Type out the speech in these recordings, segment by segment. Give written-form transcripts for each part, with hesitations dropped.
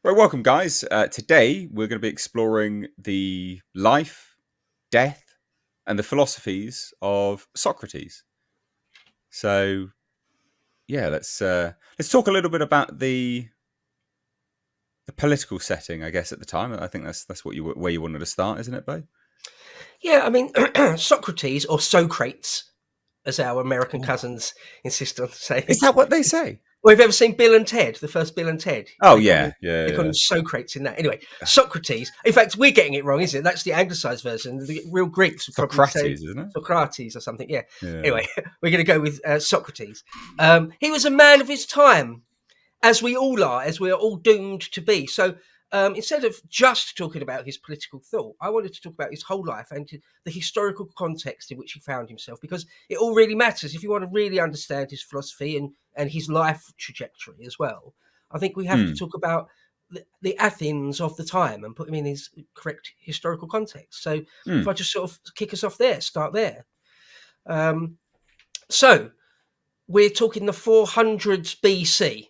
Right, welcome, guys. Today we're going to be exploring the life, death, and the philosophies of Socrates. So, yeah, let's talk a little bit about the political setting, I guess, at the time. I think that's where you wanted to start, isn't it, Bo? Yeah, I mean, Socrates or Socrates, as our American Oh. cousins insist on Is saying. that what they say? Well, have you ever seen Bill and Ted, the first Bill and Ted? Oh, They call yeah, him yeah, they call yeah. him Socrates in that. Anyway, Socrates. In fact, we're getting it wrong, isn't it? That's the anglicised version. The real Greeks would probably say Socrates, isn't it? Socrates or something. Yeah. Yeah. Anyway, we're going to go with Socrates. He was a man of his time, as we all are, as we are all doomed to be. So instead of just talking about his political thought, I wanted to talk about his whole life and the historical context in which he found himself, because it all really matters if you want to really understand his philosophy and his life trajectory as well. I think we have to Hmm. talk about the Athens of the time and put him in his correct historical context. So Hmm. if I just sort of kick us off there, start there. So we're talking the 400s BC.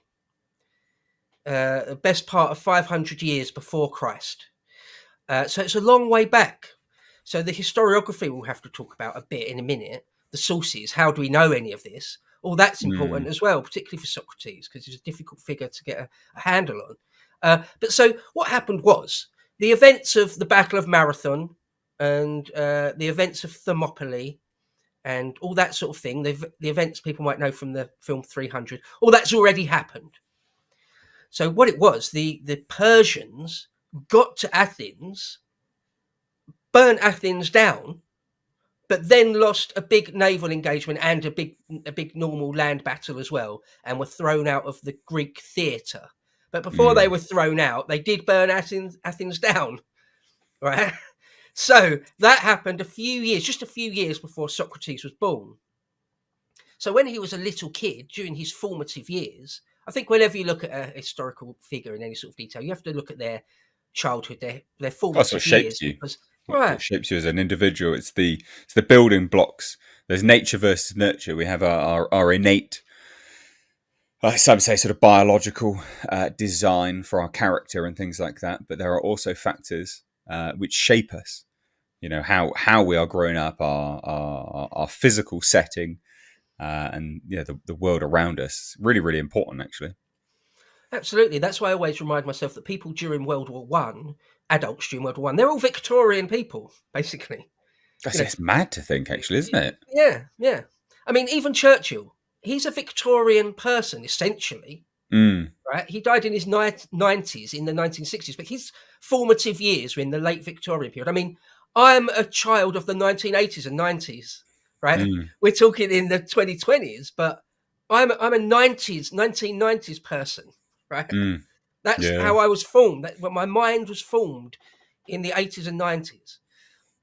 The best part of 500 years before Christ. So it's a long way back. So the historiography we'll have to talk about a bit in a minute. The sources, how do we know any of this? All that's Hmm. important as well, particularly for Socrates, because he's a difficult figure to get a handle on. But so what happened was the events of the Battle of Marathon and the events of Thermopylae and all that sort of thing, the events people might know from the film 300, all that's already happened. So what it was, the Persians got to Athens, burnt Athens down, but then lost a big naval engagement and a big normal land battle as well, and were thrown out of the Greek theatre. But before they Hmm. were thrown out, they did burn Athens down, right? So that happened just a few years before Socrates was born. So when he was a little kid, during his formative years, I think whenever you look at a historical figure in any sort of detail, you have to look at their childhood, their That's what formative shapes years, you. because What right, shapes you as an individual. It's the building blocks. There's nature versus nurture. We have our innate, some say, sort of biological design for our character and things like that. But there are also factors which shape us. You know how we are growing up, our physical setting, and the world around us. Really, really important, actually. absolutely. That's why I always remind myself that people during World War One, adults during World War One, they're all Victorian people, basically. You know, It's mad to think, actually, isn't it? yeah, yeah. I mean, even Churchill, he's a Victorian person essentially. Mm. Right, he died in his 90s in the 1960s, but his formative years were in the late Victorian period. I mean, I'm a child of the 1980s and 90s, right? Mm. We're talking in the 2020s, but I'm a 1990s person, right? Mm. That's Yeah. how I was formed. When my mind was formed in the 80s and 90s.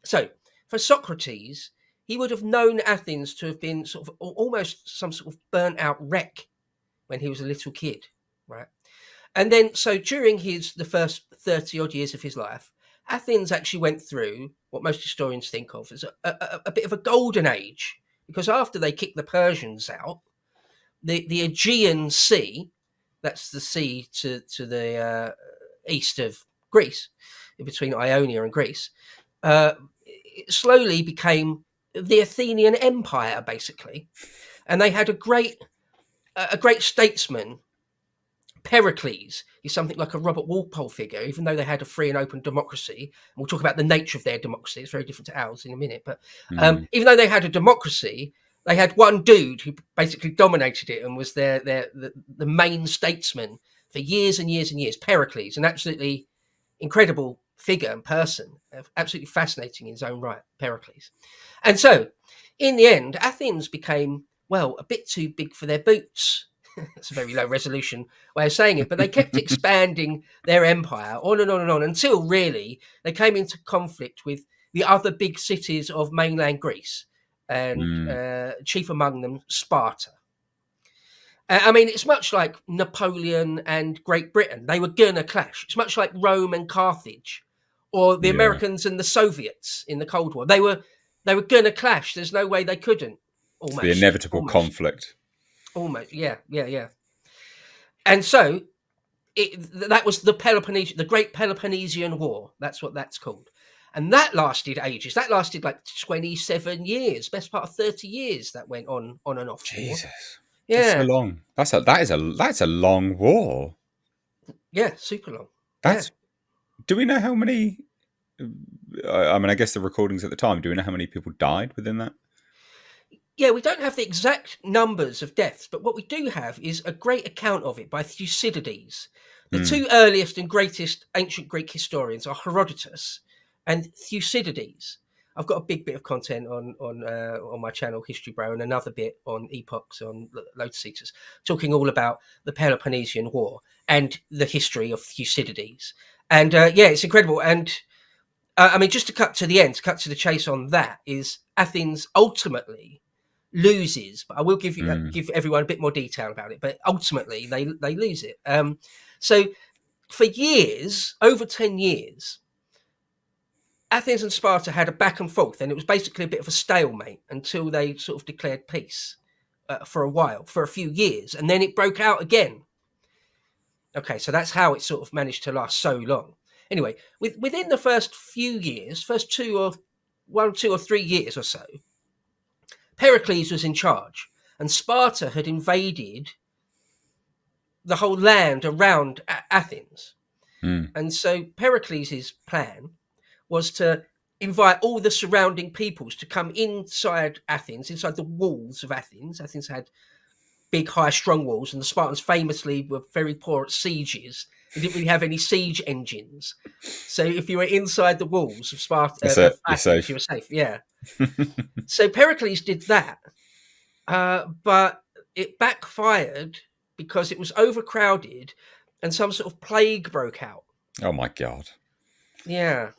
So for Socrates, he would have known Athens to have been sort of almost some sort of burnt out wreck when he was a little kid, right? And then, so during the first 30 odd years of his life, Athens actually went through what most historians think of as a bit of a golden age, because after they kicked the Persians out, the Aegean Sea, that's the sea to the east of Greece, in between Ionia and Greece, it slowly became the Athenian Empire, basically. And they had a great statesman. Pericles is something like a Robert Walpole figure, even though they had a free and open democracy. And we'll talk about the nature of their democracy. It's very different to ours in a minute. But Mm. even though they had a democracy, they had one dude who basically dominated it and was the main statesman for years and years and years. Pericles, an absolutely incredible figure and person, absolutely fascinating in his own right, Pericles. And so, in the end, Athens became, well, a bit too big for their boots. It's a very low resolution way of saying it, but they kept expanding their empire on and on and on until really they came into conflict with the other big cities of mainland Greece, and Mm. chief among them, Sparta. I mean, it's much like Napoleon and Great Britain. They were gonna clash. It's much like Rome and Carthage, or the Yeah. Americans and the Soviets in the Cold War. They were gonna clash. There's no way they couldn't. It's the Almost, inevitable almost, conflict. almost. Yeah, yeah, yeah. And so that was the Great Peloponnesian War. That's what that's called. And that lasted ages. That lasted like 27 years, best part of 30 years that went on and off war. Jesus, that's so Yeah. long. That's a long war. Yeah, super long. Yeah. That's. Do we know how many? I mean, I guess the recordings at the time. Do we know how many people died within that? Yeah, we don't have the exact numbers of deaths, but what we do have is a great account of it by Thucydides. The two earliest and greatest ancient Greek historians are Herodotus and Thucydides. I've got a big bit of content on my channel, History Bro, and another bit on epochs, on Lotus Eaters, talking all about the Peloponnesian War and the history of Thucydides. And yeah, it's incredible. And I mean, just to cut to the end, to cut to the chase on that, is Athens ultimately loses, but I will give everyone a bit more detail about it. But ultimately, they lose it. So for years, over 10 years, Athens and Sparta had a back and forth, and it was basically a bit of a stalemate until they sort of declared peace for a while, for a few years, and then it broke out again. Okay, so that's how it sort of managed to last so long. Anyway, within the first few years, first 2 or 3 years or so, Pericles was in charge, and Sparta had invaded the whole land around Athens. And so Pericles' plan was to invite all the surrounding peoples to come inside Athens, inside the walls of Athens. Athens had big, high, strong walls, and the Spartans famously were very poor at sieges. They didn't really have any siege engines. So if you were inside the walls of Sparta, of Athens, you were safe. Yeah. So Pericles did that, but it backfired because it was overcrowded and some sort of plague broke out. Oh my God. Yeah.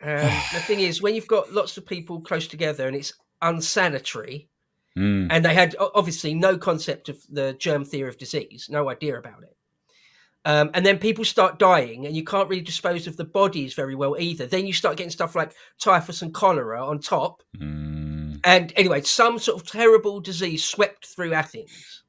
The thing is, when you've got lots of people close together and it's unsanitary, and they had obviously no concept of the germ theory of disease, no idea about it. And then people start dying and you can't really dispose of the bodies very well either. Then you start getting stuff like typhus and cholera on top. And anyway, some sort of terrible disease swept through Athens.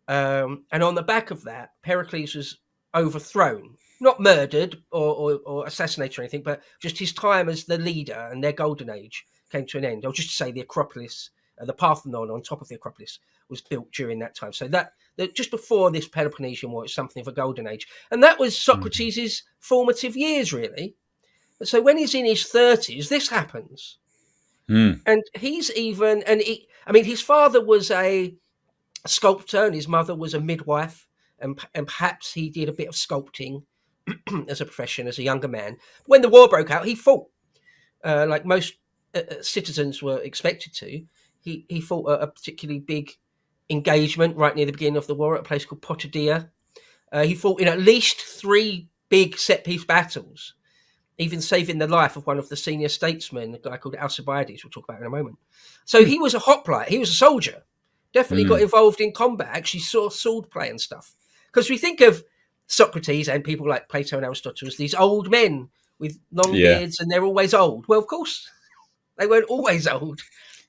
And on the back of that, Pericles was overthrown. Not murdered or assassinated or anything, but just his time as the leader and their golden age came to an end. Or just to say the Acropolis, the Parthenon on top of the Acropolis was built during that time. So that just before this Peloponnesian War, it's something of a golden age. And that was Socrates' formative years, really. So when he's in his 30s, this happens. And he's even, his father was a sculptor and his mother was a midwife. And perhaps he did a bit of sculpting as a profession as a younger man. When the war broke out, he fought, like most citizens were expected to. He fought a particularly big engagement right near the beginning of the war at a place called Potidaea. He fought in at least 3 big set-piece battles, even saving the life of one of the senior statesmen, a guy called Alcibiades, we'll talk about in a moment. So he was a hoplite. He was a soldier. Definitely got involved in combat, actually saw sword play and stuff. Because we think of Socrates and people like Plato and Aristotle as these old men with long beards, and they're always old. Well, of course, they weren't always old,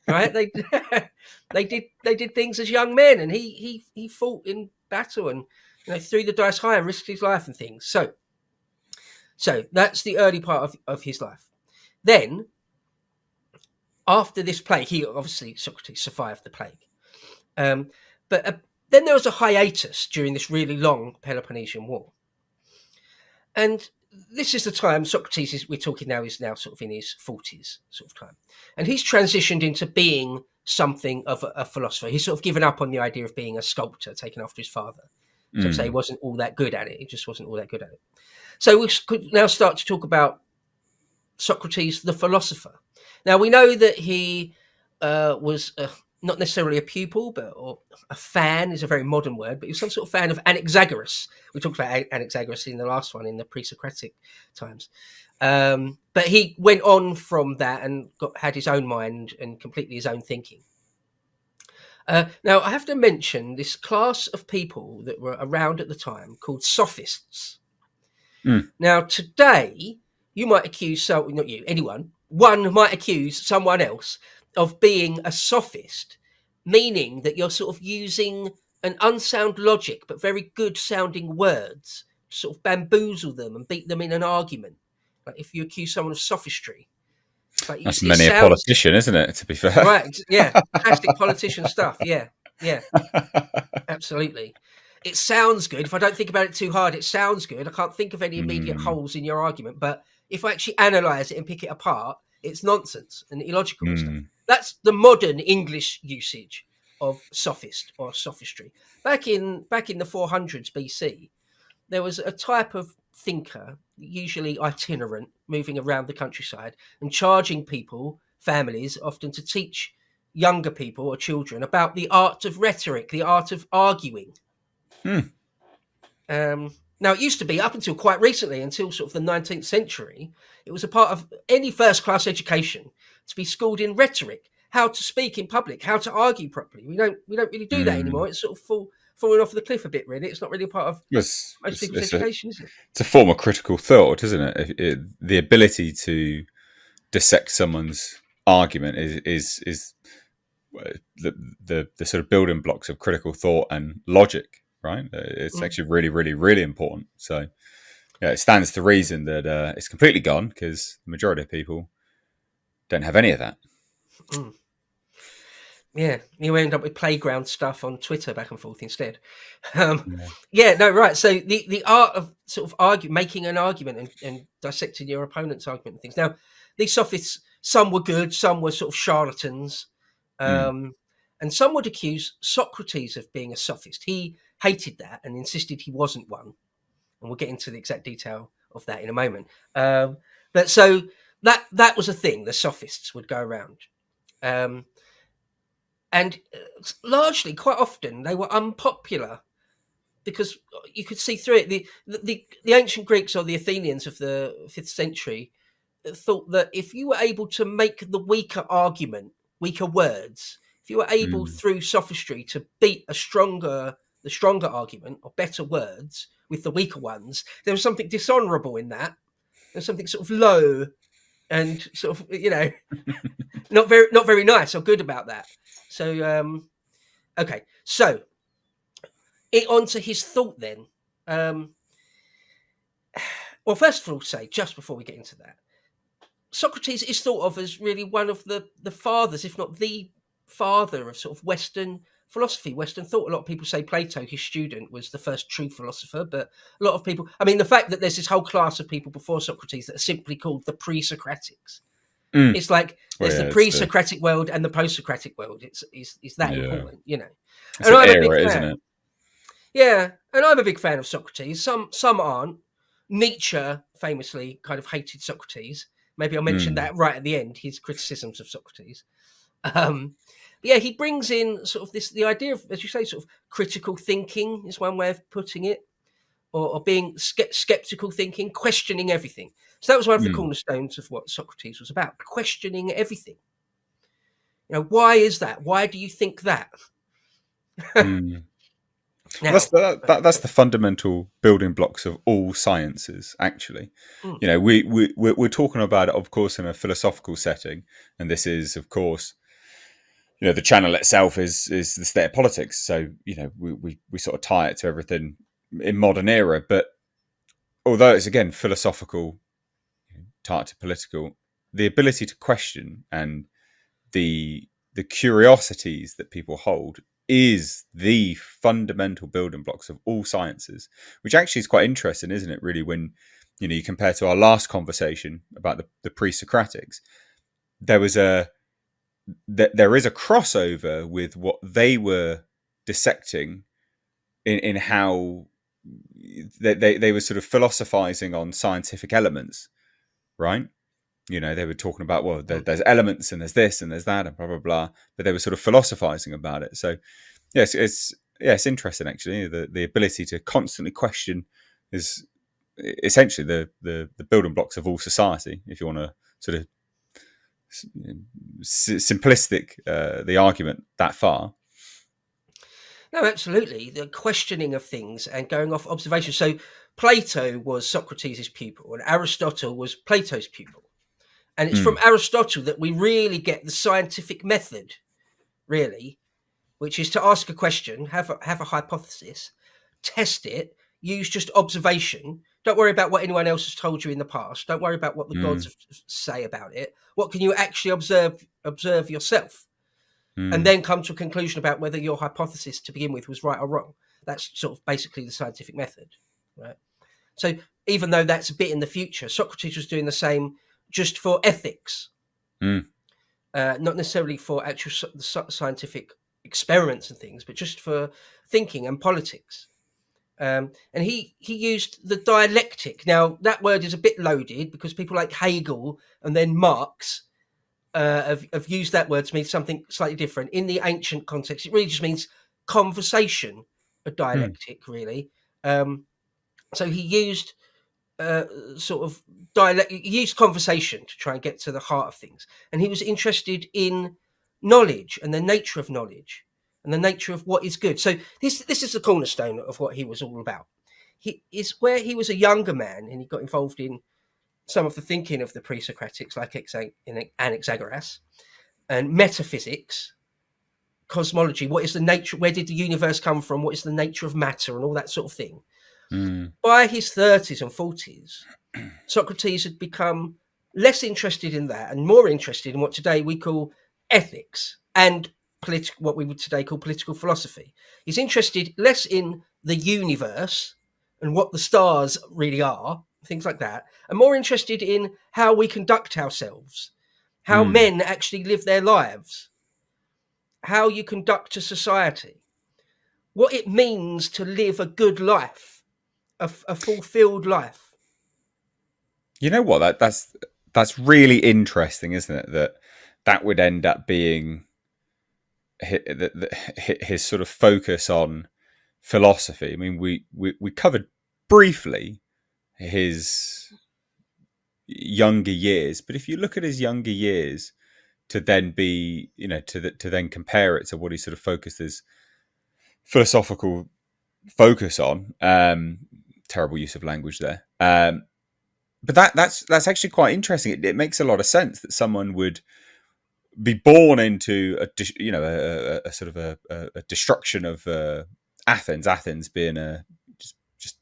right? They did things as young men, and he fought in battle and threw the dice high and risked his life and things. So that's the early part of his life. Then, after this plague, Socrates survived the plague. But then there was a hiatus during this really long Peloponnesian War. And this is the time Socrates we're talking now, is now sort of in his 40s sort of time. And he's transitioned into being something of a philosopher. He's sort of given up on the idea of being a sculptor, taken after his father. So say he wasn't all that good at it. He just wasn't all that good at it. So we could now start to talk about Socrates, the philosopher. Now, we know that he was not necessarily a pupil, or a fan is a very modern word, but he was some sort of fan of Anaxagoras. We talked about Anaxagoras in the last one, in the pre-Socratic times. But he went on from that and had his own mind and completely his own thinking. Now, I have to mention this class of people that were around at the time called sophists. Now, today, you might accuse, not you, anyone, one might accuse someone else of being a sophist, meaning that you're sort of using an unsound logic, but very good sounding words, sort of bamboozle them and beat them in an argument. Like if you accuse someone of sophistry, it's like That's it many a sounds politician, isn't it? To be fair. right. Yeah, classic politician stuff. Yeah, yeah, absolutely. It sounds good. If I don't think about it too hard, it sounds good. I can't think of any immediate Mm, holes in your argument, but if I actually analyze it and pick it apart, it's nonsense and illogical and stuff. mm, That's the modern English usage of sophist or sophistry. Back in the 400s BC, there was a type of thinker, usually itinerant, moving around the countryside and charging people, families, often to teach younger people or children about the art of rhetoric, the art of arguing. mm. Now, it used to be up until quite recently, until sort of the 19th century, it was a part of any first class education to be schooled in rhetoric, how to speak in public, how to argue properly. We don't really do that Mm. anymore. It's sort of falling off the cliff a bit, really. It's not really a part of It's, most it's, people's it's, a, education, is it? it's a form of critical thought, isn't it? The ability to dissect someone's argument is the sort of building blocks of critical thought and logic, right? It's Mm, actually really, really, really important. So yeah, it stands to reason that it's completely gone because the majority of people don't have any of that. mm. Yeah, you end up with playground stuff on Twitter back and forth instead. Um, Yeah. yeah, no, right. So the art of sort of making an argument and dissecting your opponent's argument and things. Now, these sophists, some were good, some were sort of charlatans, Mm, um, and some would accuse Socrates of being a sophist. He hated that and insisted he wasn't one. And we'll get into the exact detail of that in a moment. But so that was a thing. The sophists would go around. Um, and largely, quite often, they were unpopular because you could see through it. The ancient Greeks or the Athenians of the 5th century thought that if you were able to make the weaker argument, weaker words, if you were able mm. through sophistry to beat the stronger argument or better words with the weaker ones, there was something dishonourable in that. There's something sort of low and sort of not very nice or good about that. So okay, so it onto his thought then. Well, first of all, say just before we get into that, Socrates is thought of as really one of the fathers, if not the father of sort of Western philosophy, Western thought. A lot of people say Plato, his student, was the first true philosopher, but a lot of people, I mean, the fact that there's this whole class of people before Socrates that are simply called the pre-Socratics. Mm. It's like Well, there's the yeah, pre-Socratic world and the post-Socratic world. It's that yeah, important, you know. it's And an I'm a big era, isn't fan. it? Yeah, and I'm a big fan of Socrates. Some aren't. Nietzsche famously kind of hated Socrates. Maybe I'll mention Mm, that right at the end. His criticisms of Socrates. Yeah, he brings in sort of the idea of, as you say, sort of critical thinking is one way of putting it, or being skeptical thinking, questioning everything. So that was one of the mm, cornerstones of what Socrates was about, questioning everything. You know, why is that? Why do you think that? mm. Well, Now, that's the fundamental building blocks of all sciences. Actually, mm, we're talking about it, of course, in a philosophical setting, and this is, of course, the channel itself is the state of politics. So we sort of tie it to everything in modern era. But although it's again philosophical, tied to political, the ability to question and the curiosities that people hold is the fundamental building blocks of all sciences, which actually is quite interesting, isn't it? Really, when you compare to our last conversation about the pre-Socratics, there is a crossover with what they were dissecting in how they were sort of philosophizing on scientific elements, right? They were talking about, well, mm. there's elements and there's this and there's that and blah blah blah, but they were sort of philosophizing about it. So yes, it's interesting actually. The ability to constantly question is essentially the building blocks of all society. If you want to sort of simplistic the argument that far. No, absolutely. The questioning of things and going off observation. So Plato was Socrates' pupil, and Aristotle was Plato's pupil. And it's from Mm, Aristotle that we really get the scientific method, really, which is to ask a question, have a hypothesis, test it, use just observation. Don't worry about what anyone else has told you in the past. Don't worry about what the gods Mm. say about it. What can you actually observe yourself? And Mm. then come to a conclusion about whether your hypothesis to begin with was right or wrong. That's sort of basically the scientific method, right? So even though that's a bit in the future, Socrates was doing the same just for ethics, Mm. not necessarily for actual scientific experiments and things, but just for thinking and politics. And he used the dialectic. Now, that word is a bit loaded because people like Hegel and then Marx have used that word to mean something slightly different. In the ancient context, it really just means conversation, a Mm. dialectic, really. So he used sort of dialect, he used conversation to try and get to the heart of things. And he was interested in knowledge and the nature of knowledge and the nature of what is good. So this is the cornerstone of what he was all about. He is where he was a younger man and he got involved in some of the thinking of the pre-Socratics, like Anaxagoras, and metaphysics, cosmology. What is the nature? Where did the universe come from? What is the nature of matter, and all that sort of thing. Mm. By his 30s and 40s, Socrates had become less interested in that and more interested in what today we call ethics and what we would today call political philosophy. He's interested less in the universe and what the stars really are, things like that, and more interested in how we conduct ourselves, how Mm. men actually live their lives, how you conduct a society, what it means to live a good life, a fulfilled life. You know what? That's really interesting, isn't it? That would end up being his sort of focus on philosophy. I mean, we covered briefly his younger years, but if you look at his younger years to then be, to then compare it to what he sort of focused his philosophical focus on, terrible use of language there. But that's actually quite interesting. It makes a lot of sense that someone would be born into a sort of a destruction of Athens. Athens being just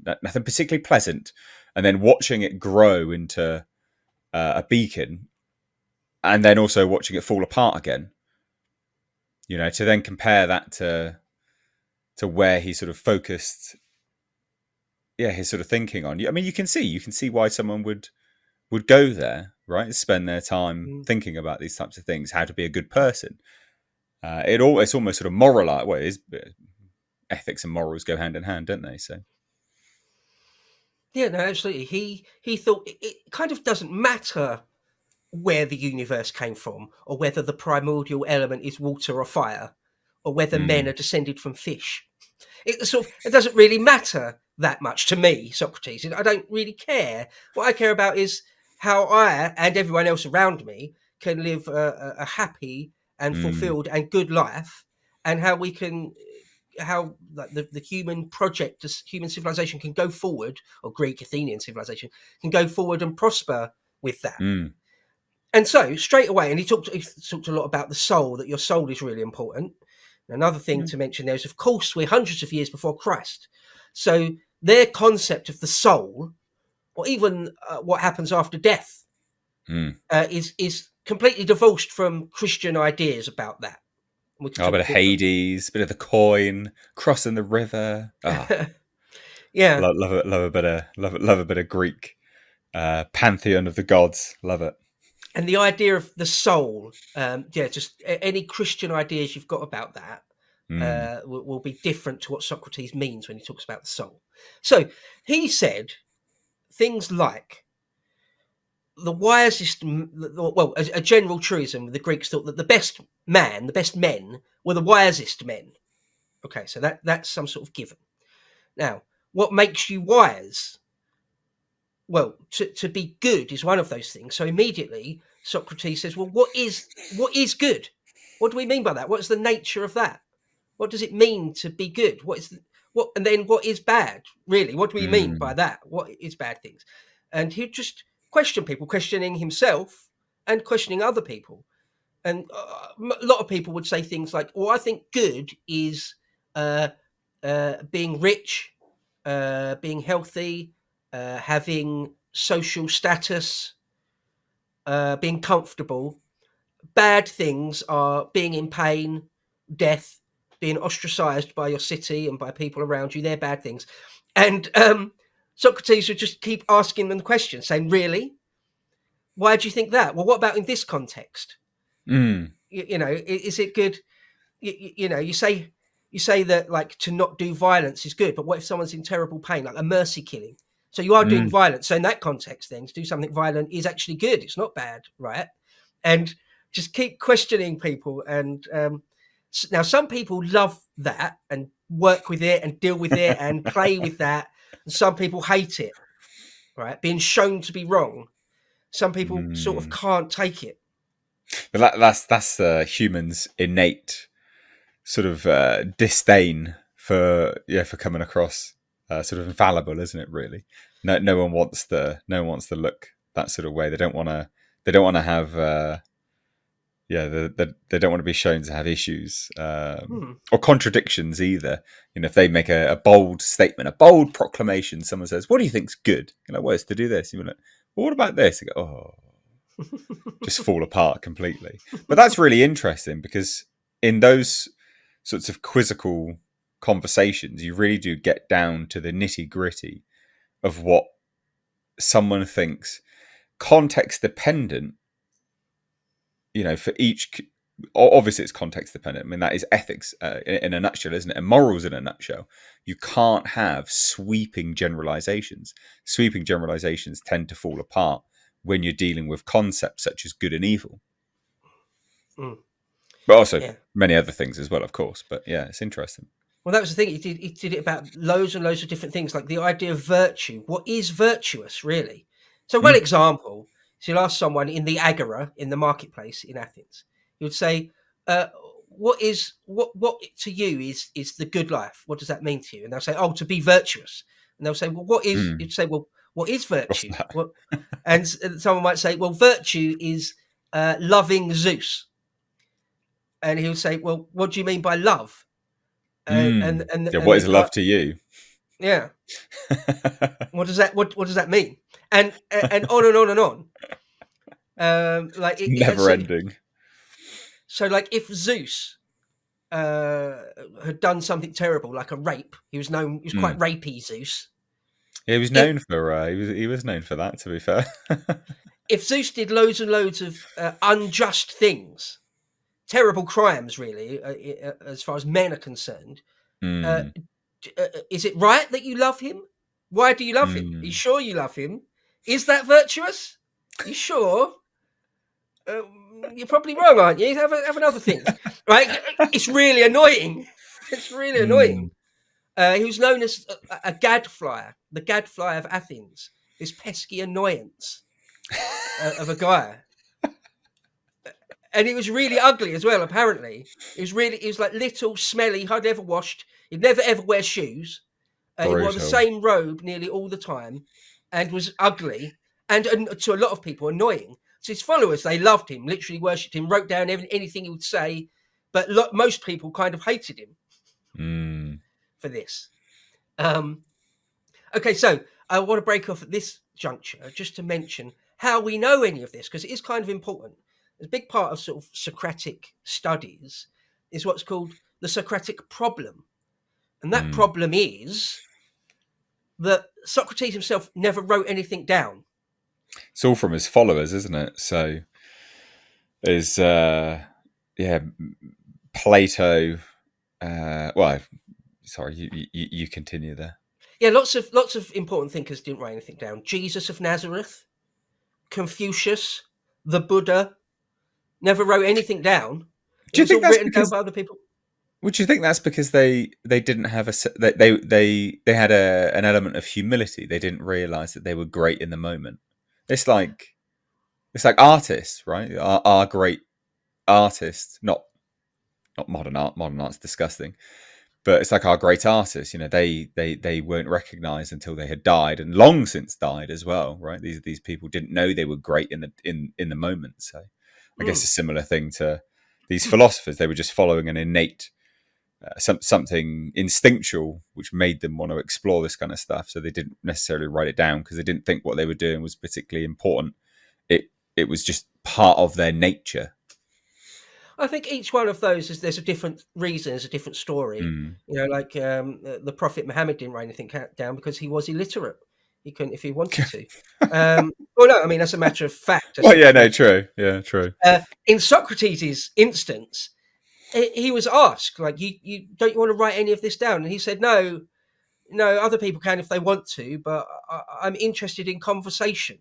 nothing particularly pleasant, and then watching it grow into a beacon, and then also watching it fall apart again. To then compare that to where he sort of focused, his sort of thinking on. I mean, you can see why someone would go there, right? Spend their time Mm. thinking about these types of things, how to be a good person. It's almost sort of moral. Well, it is, ethics and morals go hand in hand, don't they? So, Yeah, no, absolutely. He thought it kind of doesn't matter where the universe came from, or whether the primordial element is water or fire, or whether men mm, are descended from fish. It doesn't really matter that much to me, Socrates. I don't really care. What I care about is how I and everyone else around me can live a happy and mm, fulfilled and good life, and how we can how like the human project, this human civilization can go forward, or Greek Athenian civilization can go forward and prosper with that. mm, And so straight away, and he talked a lot about the soul, that your soul is really important. Another thing mm, to mention there is, of course, we're hundreds of years before Christ. So their concept of the soul, or even what happens after death, mm. is completely divorced from Christian ideas about that. We could Oh, a talk bit of Hades, bit of the coin, crossing the river. Ah, yeah. love a bit of Greek pantheon of the gods. Love it. And the idea of the soul, just any Christian ideas you've got about that Mm, will be different to what Socrates means when he talks about the soul. So he said things like the wisest, well, a general truism. The Greeks thought that the best men, were the wisest men. Okay, so that's some sort of given. Now, what makes you wise? Well, to be good is one of those things. So immediately Socrates says, well, what is good? What do we mean by that? What's the nature of that? What does it mean to be good? And then what is bad? Really, what do we mean by mm, that? What is bad things? And he'd just question people, questioning himself and questioning other people. And a lot of people would say things like, "Well, I think good is uh, being rich, being healthy, having social status, being comfortable. Bad things are being in pain, death, being ostracized by your city and by people around you. They're bad things." And Socrates would just keep asking them the question, saying, "Really? Why do you think that? Well, what about in this context? Mm. You know, is it good? You know, you say that like to not do violence is good, but what if someone's in terrible pain, like a mercy killing? So you are doing Mm. violence. So in that context, then to do something violent is actually good. It's not bad, right?" And just keep questioning people. And now some people love that and work with it and deal with it and play with that, and some people hate it, right? Being shown to be wrong. Some people sort of Mm. can't take it. But that's humans' innate sort of disdain for for coming across sort of infallible, isn't it? Really, no one wants to look that sort of way. They don't want to have they don't want to be shown to have issues Hmm. or contradictions either. You know, if they make a bold statement, a bold proclamation, someone says, "What do you think's good?" You're like, "Well, it's to do this." You're like, "Well, what about this?" You go, "Oh." Just fall apart completely. But that's really interesting because in those sorts of quizzical conversations, you really do get down to the nitty gritty of what someone thinks, context dependent. You know, for each, obviously it's context dependent. I mean, that is ethics in a nutshell, isn't it? And morals in a nutshell. You can't have sweeping generalizations. Sweeping generalizations tend to fall apart when you're dealing with concepts such as good and evil. Hmm. But also Yeah. many other things as well, of course. But yeah, it's interesting. Well, that was the thing. He did it about loads and loads of different things, like the idea of virtue. What is virtuous, really? So, one Mm. example is you'll ask someone in the agora, in the marketplace in Athens, he would say, what to you is the good life? What does that mean to you?" And they'll say, "Oh, to be virtuous." And they'll say, "Well, what is?" Mm. You'd say, "Well, what is What's virtue?" that? What? And someone might say, "Well, virtue is loving Zeus." And he would say, "Well, what do you mean by love?" And and Mm. and Yeah, and what the is guy, love to you? yeah. What does that mean? And on and on and on. Like Never ending. so like if Zeus had done something terrible, like a rape, he was quite Mm. rapey, Zeus. He was If known for he was known for that. To be fair. if Zeus did loads and loads of unjust things, terrible crimes, really, as far as men are concerned, uh, Mm. is it right that you love him? Why do you love him? Are you Mm. sure you love him? Is that virtuous? You sure? You're probably wrong, aren't you? Have another think. Right? It's really annoying. It's really Mm. annoying. He was known as a gadflyer, the gadfly of Athens. This pesky annoyance of a guy, and he was really ugly as well. Apparently, he was like little, smelly, hardly ever washed. He'd never ever wear shoes. He wore the Brutal. same robe nearly all the time, and was ugly, and to a lot of people annoying. So his followers, they loved him, literally worshipped him, wrote down anything he would say, but most people kind of hated him Mm. for this. Um, okay, so I want to break off at this juncture just to mention how we know any of this, because it is kind of important. A big part of sort of Socratic studies is what's called the Socratic problem. And that Mm. problem is that Socrates himself never wrote anything down. It's all from his followers, isn't it? So there's yeah, Plato. Well, sorry, you continue there. Yeah, lots of important thinkers didn't write anything down. Jesus of Nazareth, Confucius, the Buddha never wrote anything down. It Do you was think all that's written down because? by other people. Would you think that's because they didn't have they had an element of humility? They didn't realize that they were great in the moment. It's like it's like artists, right? Our great artists, not modern art. Modern art's disgusting, but it's like our great artists. You know, they weren't recognized until they had died and long since died as well, right? These people didn't know they were great in the moment. So I guess Mm. a similar thing to these philosophers. They were just following an innate something instinctual which made them want to explore this kind of stuff. So they didn't necessarily write it down because they didn't think what they were doing was particularly important. It was just part of their nature. I think each one of those there's a different reason, there's a different story. Mm. You know, like the Prophet Muhammad didn't write anything down because he was illiterate. He couldn't if he wanted to. Well, no, I mean that's a matter of fact. That's Well, yeah, a no, matter true. Yeah, true. in Socrates' instance, he was asked, like, you don't you want to write any of this down? And he said, no, no, other people can if they want to, but I'm interested in conversation.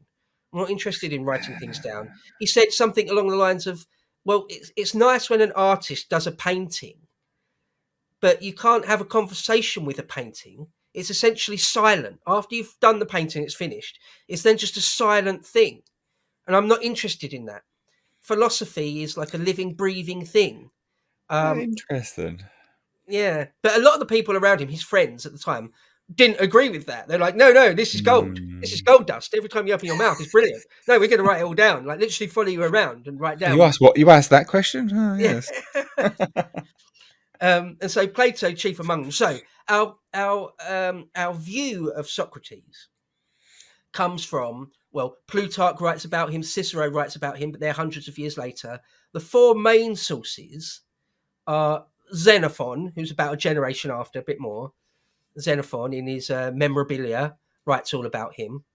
I'm not interested in writing things down. He said something along the lines of, well, it's nice when an artist does a painting, but you can't have a conversation with a painting. It's essentially silent. After you've done the painting, it's finished. It's then just a silent thing. And I'm not interested in that. Philosophy is like a living, breathing thing. Interesting. Yeah, but a lot of the people around him, his friends at the time, didn't agree with that. They're like, no, no, this is gold. This is Mm. gold dust. Every time you open your mouth, it's brilliant. No, we're going to write it all down. Like literally follow you around and write You down. asked what? You asked that question? Oh, Yeah. yes. And so Plato chief among them. So our view of Socrates comes from, well, Plutarch writes about him, Cicero writes about him, but they're hundreds of years later. The four main sources are Xenophon, who's about a generation after, a bit more. Xenophon, in his Memorabilia, writes all about him.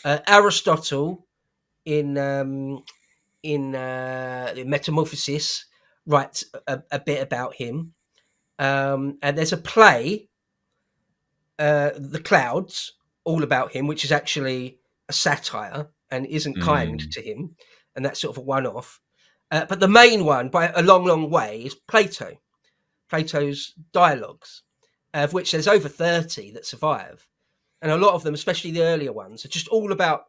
Aristotle, in the Metamorphosis, writes a bit about him. And there's a play, The Clouds, all about him, which is actually a satire and isn't kind Mm. to him, and that's sort of a one-off. But the main one, by a long, long way, is Plato. Plato's dialogues, of which there's over 30 that survive. And a lot of them, especially the earlier ones, are just all about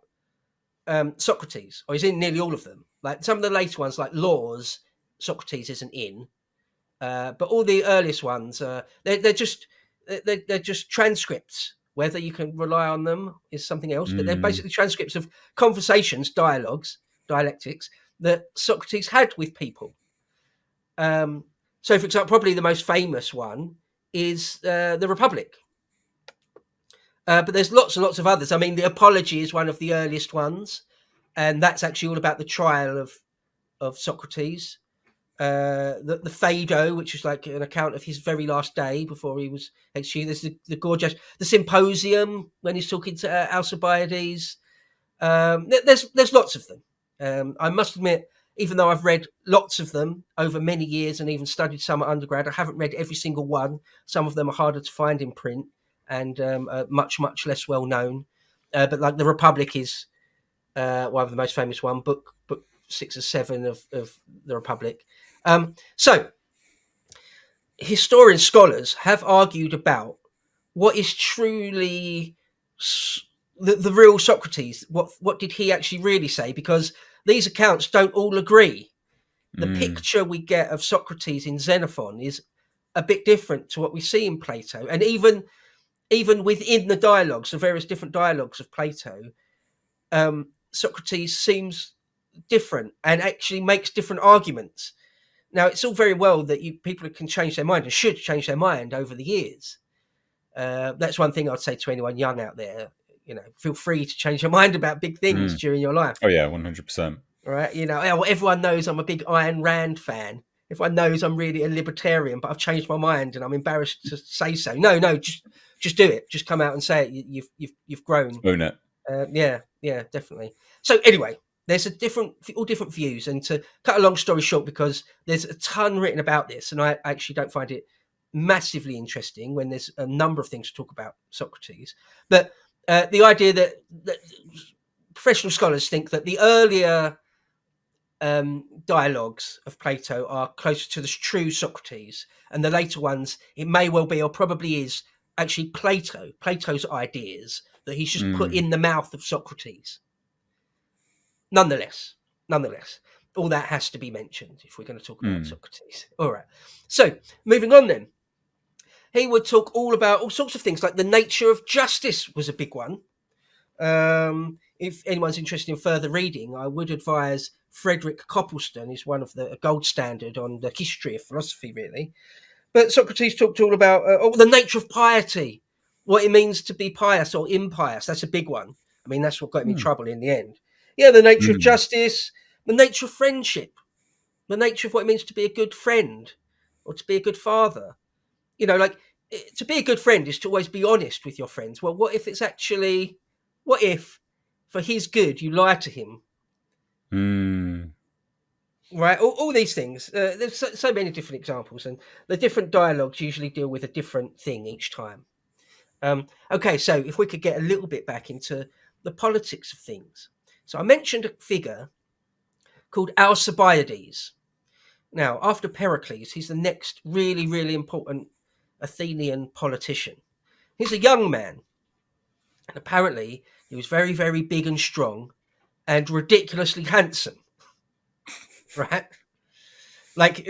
Socrates, or he's in nearly all of them. Like some of the later ones, like Laws, Socrates isn't in. But all the earliest ones, they're just transcripts. Whether you can rely on them is something else, but they're Mm. basically transcripts of conversations, dialogues, dialectics that Socrates had with people. So, for example, probably the most famous one is the Republic. But there's lots and lots of others. I mean, the Apology is one of the earliest ones, and that's actually all about the trial of Socrates. The Phaedo, which is like an account of his very last day before he was executed. There's the Gorgias, the Symposium when he's talking to Alcibiades. There's lots of them. I must admit, even though I've read lots of them over many years and even studied some at undergrad, I haven't read every single one. Some of them are harder to find in print and are much less well known. But like the Republic is one of the most famous one. Book 6 or 7 of the Republic. So historian scholars have argued about what is truly the real Socrates. What did he actually really say? Because these accounts don't all agree. The Mm. picture we get of Socrates in Xenophon is a bit different to what we see in Plato, and even within the dialogues, the various different dialogues of Plato, Socrates seems different and actually makes different arguments. Now, it's all very well that people can change their mind and should change their mind over the years. That's one thing I'd say to anyone young out there. Feel free to change your mind about big things Mm. during your life. Oh yeah, 100%. Right? Everyone knows I'm a big Ayn Rand fan. Everyone knows I'm really a libertarian, but I've changed my mind and I'm embarrassed to say so. No, just do it. Just come out and say it. You've grown. Own it. Yeah, definitely. So anyway, there's all different views, and to cut a long story short, because there's a ton written about this, and I actually don't find it massively interesting when there's a number of things to talk about Socrates. But the idea that professional scholars think that the earlier dialogues of Plato are closer to the true Socrates, and the later ones, it may well be or probably is actually Plato's ideas that he's just put in the mouth of Socrates. Nonetheless, all that has to be mentioned if we're going to talk about Socrates. All right. So moving on then. He would talk all about all sorts of things, like the nature of justice was a big one. if anyone's interested in further reading, I would advise Frederick Copleston is one of the gold standard on the history of philosophy, really. But Socrates talked all about the nature of piety, what it means to be pious or impious. That's a big one. I mean, that's what got him in Hmm. trouble in the end. Yeah, the nature of Hmm. justice, the nature of friendship, the nature of what it means to be a good friend or to be a good father. You know, like to be a good friend is to always be honest with your friends. Well, what if for his good you lie to him? Hmm. Right, all these things. There's so many different examples, and the different dialogues usually deal with a different thing each time. Okay, so if we could get a little bit back into the politics of things. So I mentioned a figure called Alcibiades. Now, after Pericles, he's the next really, really important Athenian politician. He's a young man, and apparently he was very, very big and strong and ridiculously handsome, right? Like,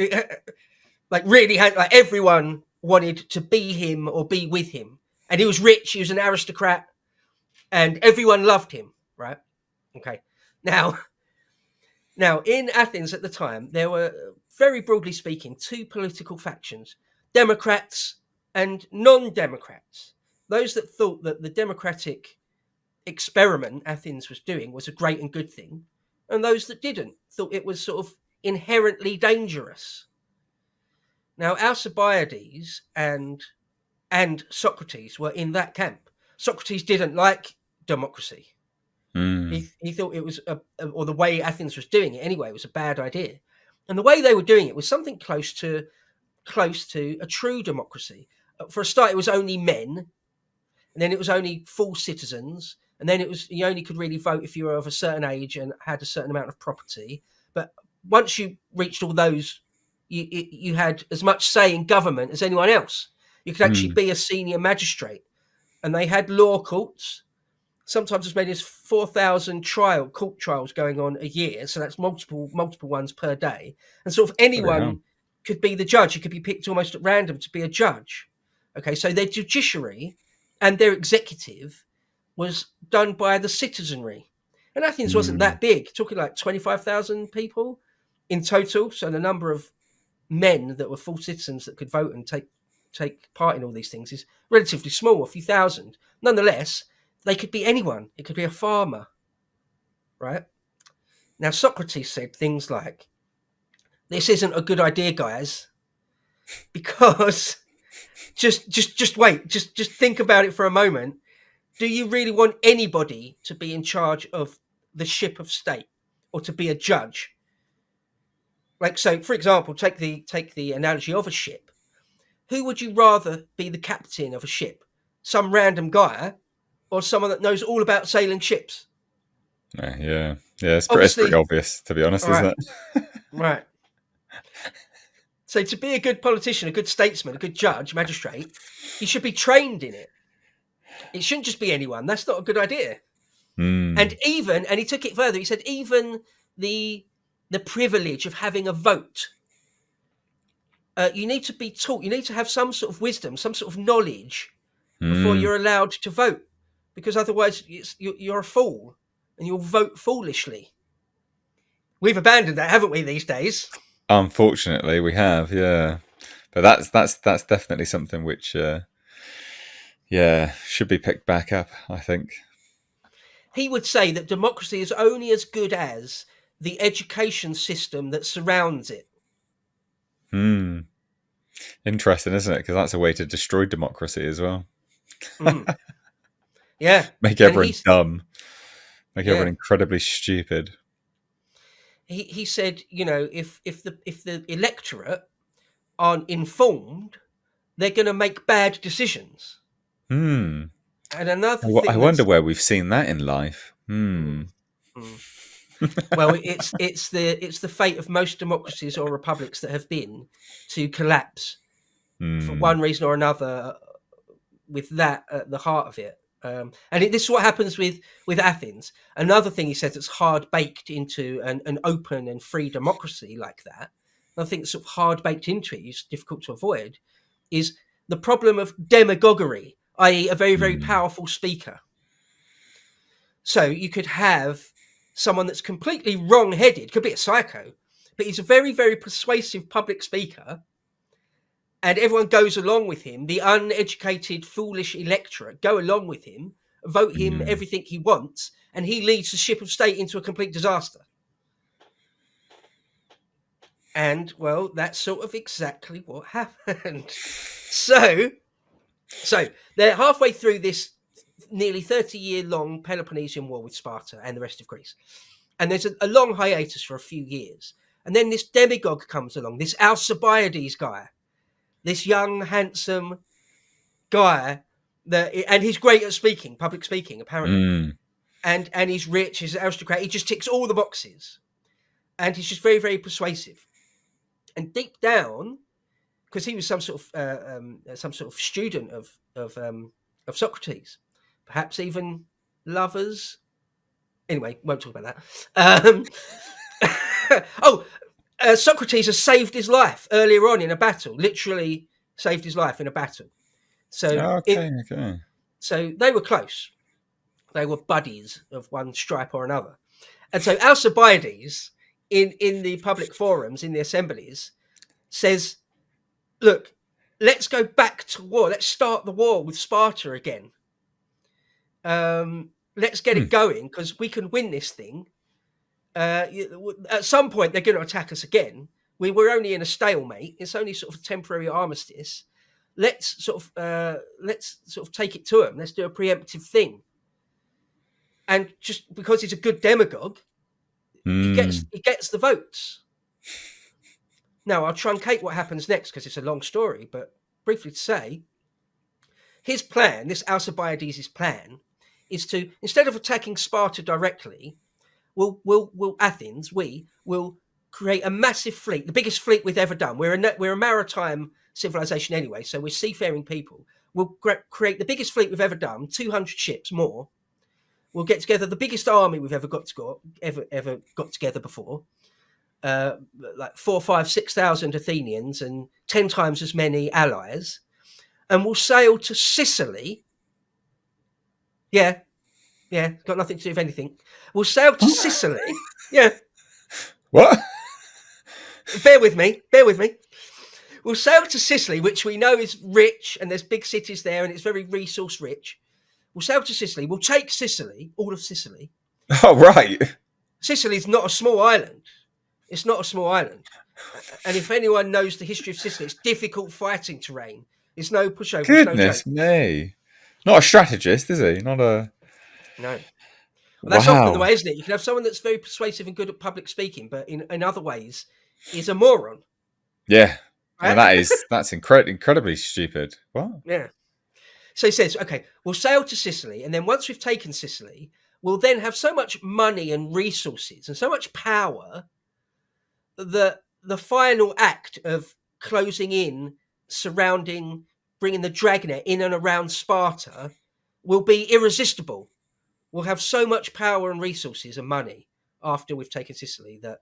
really, like everyone wanted to be him or be with him. And he was rich, he was an aristocrat, and everyone loved him, right? Okay. Now, now in Athens at the time, there were, very broadly speaking, two political factions: Democrats and non-democrats. Those that thought that the democratic experiment Athens was doing was a great and good thing, and those that didn't thought it was sort of inherently dangerous. Now, Alcibiades and Socrates were in that camp. Socrates didn't like democracy. Hmm. He thought it was or the way Athens was doing it anyway was a bad idea, and the way they were doing it was something close to a true democracy. For a start, it was only men, and then it was only full citizens, and then it was you only could really vote if you were of a certain age and had a certain amount of property. But once you reached all those, you had as much say in government as anyone else. You could actually Hmm. be a senior magistrate, and they had law courts. Sometimes as many as 4,000 court trials going on a year, so that's multiple ones per day, and sort of Bloody hell. anyone could be the judge. You could be picked almost at random to be a judge. Okay, so their judiciary and their executive was done by the citizenry, and Athens wasn't Hmm. that big, talking like 25,000 people in total. So the number of men that were full citizens that could vote and take part in all these things is relatively small, a few thousand. Nonetheless, they could be anyone. It could be a farmer, right? Now, Socrates said things like, "This isn't a good idea, guys, because just wait, just think about it for a moment. Do you really want anybody to be in charge of the ship of state or to be a judge? Like, so, for example, take the analogy of a ship. Who would you rather be the captain of a ship? Some random guy or someone that knows all about sailing ships? Yeah. Yeah. It's pretty Obviously, obvious, to be honest, all right, isn't it? right. So to be a good politician, a good statesman, a good judge, magistrate, he should be trained in it. It shouldn't just be anyone. That's not a good idea. Hmm. And he took it further. He said even the the privilege of having a vote. You need to be taught. You need to have some sort of wisdom, some sort of knowledge before Hmm. you're allowed to vote, because otherwise you're a fool and you'll vote foolishly. We've abandoned that, haven't we, these days? Unfortunately, we have. Yeah. But that's definitely something which, yeah, should be picked back up, I think. He would say that democracy is only as good as the education system that surrounds it. Hmm. Interesting, isn't it? Because that's a way to destroy democracy as well. Mm, yeah, Make and everyone dumb. Make everyone yeah, incredibly stupid. he said, you know, if the electorate aren't informed, they're going to make bad decisions. Hmm. And another I thing wonder that's where we've seen that in life. Hmm. mm, mm. Well, it's the fate of most democracies or republics that have been to collapse for Hmm. one reason or another, with that at the heart of it. This is what happens with Athens. Another thing he says that's hard baked into an open and free democracy like that. Another thing that's sort of hard baked into it, it's difficult to avoid, is the problem of demagoguery, i.e., a very, very Hmm. powerful speaker. So you could have someone that's completely wrong-headed, could be a psycho, but he's a very, very persuasive public speaker, and everyone goes along with him. The uneducated, foolish electorate go along with him, vote him Mm. everything he wants, and he leads the ship of state into a complete disaster. And, well, that's sort of exactly what happened. So they're halfway through this nearly 30-year-long Peloponnesian War with Sparta and the rest of Greece. And there's a long hiatus for a few years. And then this demagogue comes along, this Alcibiades guy, this young, handsome guy, and he's great at speaking, public speaking, apparently. Mm. And he's rich, he's an aristocrat, he just ticks all the boxes. And he's just very, very persuasive. And deep down, because he was some sort of student of Socrates, perhaps even lovers. Anyway, won't talk about that. Socrates has saved his life earlier on in a battle. Literally saved his life in a battle. So so they were close. They were buddies of one stripe or another. And so Alcibiades, in the public forums, in the assemblies, says, look, let's go back to war. Let's start the war with Sparta again. Let's get it going, because we can win this thing. At some point, they're going to attack us again. We're only in a stalemate. It's only sort of a temporary armistice. Let's sort of take it to them. Let's do a preemptive thing. And just because he's a good demagogue, he gets the votes. Now, I'll truncate what happens next because it's a long story, but briefly to say, his plan, this Alcibiades' plan, is to, instead of attacking Sparta directly, Athens will create a massive fleet, the biggest fleet we've ever done. We're a maritime civilization anyway, so we're seafaring people. We'll create the biggest fleet we've ever done, 200 ships more. We'll get together the biggest army we've ever got together before. Like 4,000, 5,000, 6,000 Athenians and 10 times as many allies, and we'll sail to Sicily. Yeah, got nothing to do with anything. We'll sail to Sicily. Yeah. What? Bear with me. We'll sail to Sicily, which we know is rich, and there's big cities there, and it's very resource rich. We'll sail to Sicily. We'll take Sicily, all of Sicily. Oh, right. Sicily's not a small island. It's not a small island. And if anyone knows the history of Sicily, it's difficult fighting terrain. It's no pushover. Goodness me. Not a strategist, is he? Not a... No. Well, that's often the way, isn't it? You can have someone that's very persuasive and good at public speaking, but in other ways is a moron. Yeah. Right? Well, that's incredibly stupid. What? Yeah. So he says, okay, we'll sail to Sicily, and then once we've taken Sicily, we'll then have so much money and resources and so much power that the final act of closing in, surrounding, bringing the dragnet in and around Sparta will be irresistible. We'll have so much power and resources and money after we've taken Sicily that,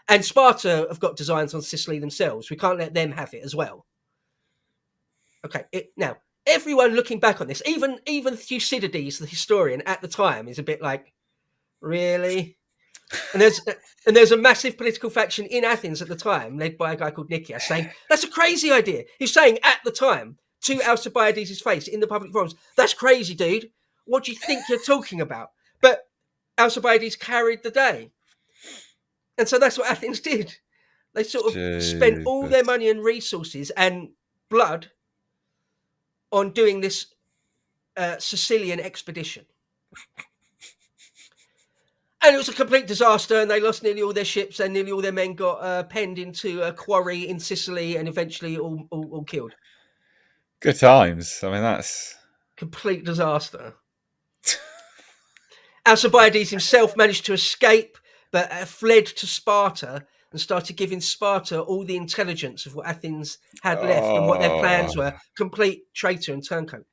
and Sparta have got designs on Sicily themselves. We can't let them have it as well. Okay, now everyone looking back on this, even Thucydides, the historian at the time, is a bit like, really? And there's a massive political faction in Athens at the time, led by a guy called Nicias, saying that's a crazy idea. He's saying at the time to Alcibiades' face in the public forums, "That's crazy, dude. What do you think you're talking about?" But Alcibiades carried the day, and so that's what Athens did. They sort of spent all their money and resources and blood on doing this Sicilian expedition. And it was a complete disaster, and they lost nearly all their ships, and nearly all their men got penned into a quarry in Sicily, and eventually all killed. Good times. I mean, that's... Complete disaster. Alcibiades himself managed to escape, but fled to Sparta and started giving Sparta all the intelligence of what Athens had left and what their plans were. Complete traitor and turncoat.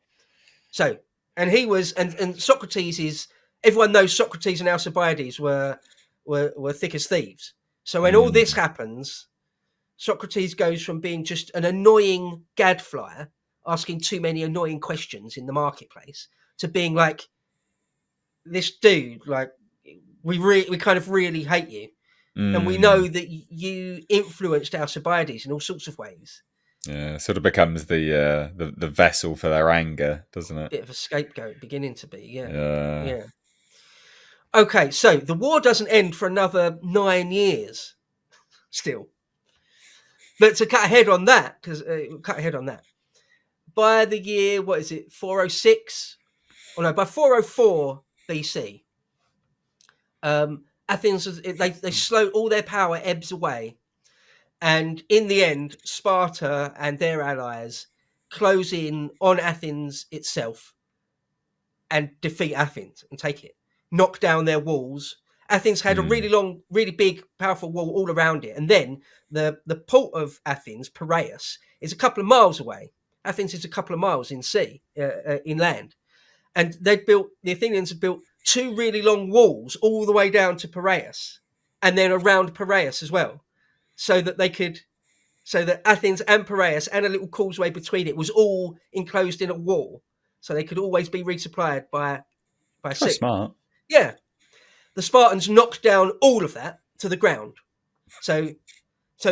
So, and he was, and Socrates is... Everyone knows Socrates and Alcibiades were thick as thieves. So when all this happens, Socrates goes from being just an annoying gadflyer, asking too many annoying questions in the marketplace, to being like this dude, like, we kind of really hate you, and we know Mm. that you influenced Alcibiades in all sorts of ways. Yeah, sort of becomes the vessel for their anger, doesn't it? Bit of a scapegoat, beginning to be, yeah, Yeah. yeah. Okay, so the war doesn't end for another 9 years, still. But to cut ahead on that, because cut ahead on that, by the year, what is it, 406? Oh no, by 404 BC, Athens, they slow, all their power ebbs away. And in the end, Sparta and their allies close in on Athens itself and defeat Athens and take it, knock down their walls. Athens had a Mm. really long, really big, powerful wall all around it. And then the port of Athens, Piraeus, is a couple of miles away. Athens is a couple of miles in sea, inland. And the Athenians had built two really long walls all the way down to Piraeus, and then around Piraeus as well, so that Athens and Piraeus and a little causeway between it was all enclosed in a wall, so they could always be resupplied by Quite sea. smart. Yeah, the Spartans knocked down all of that to the ground. So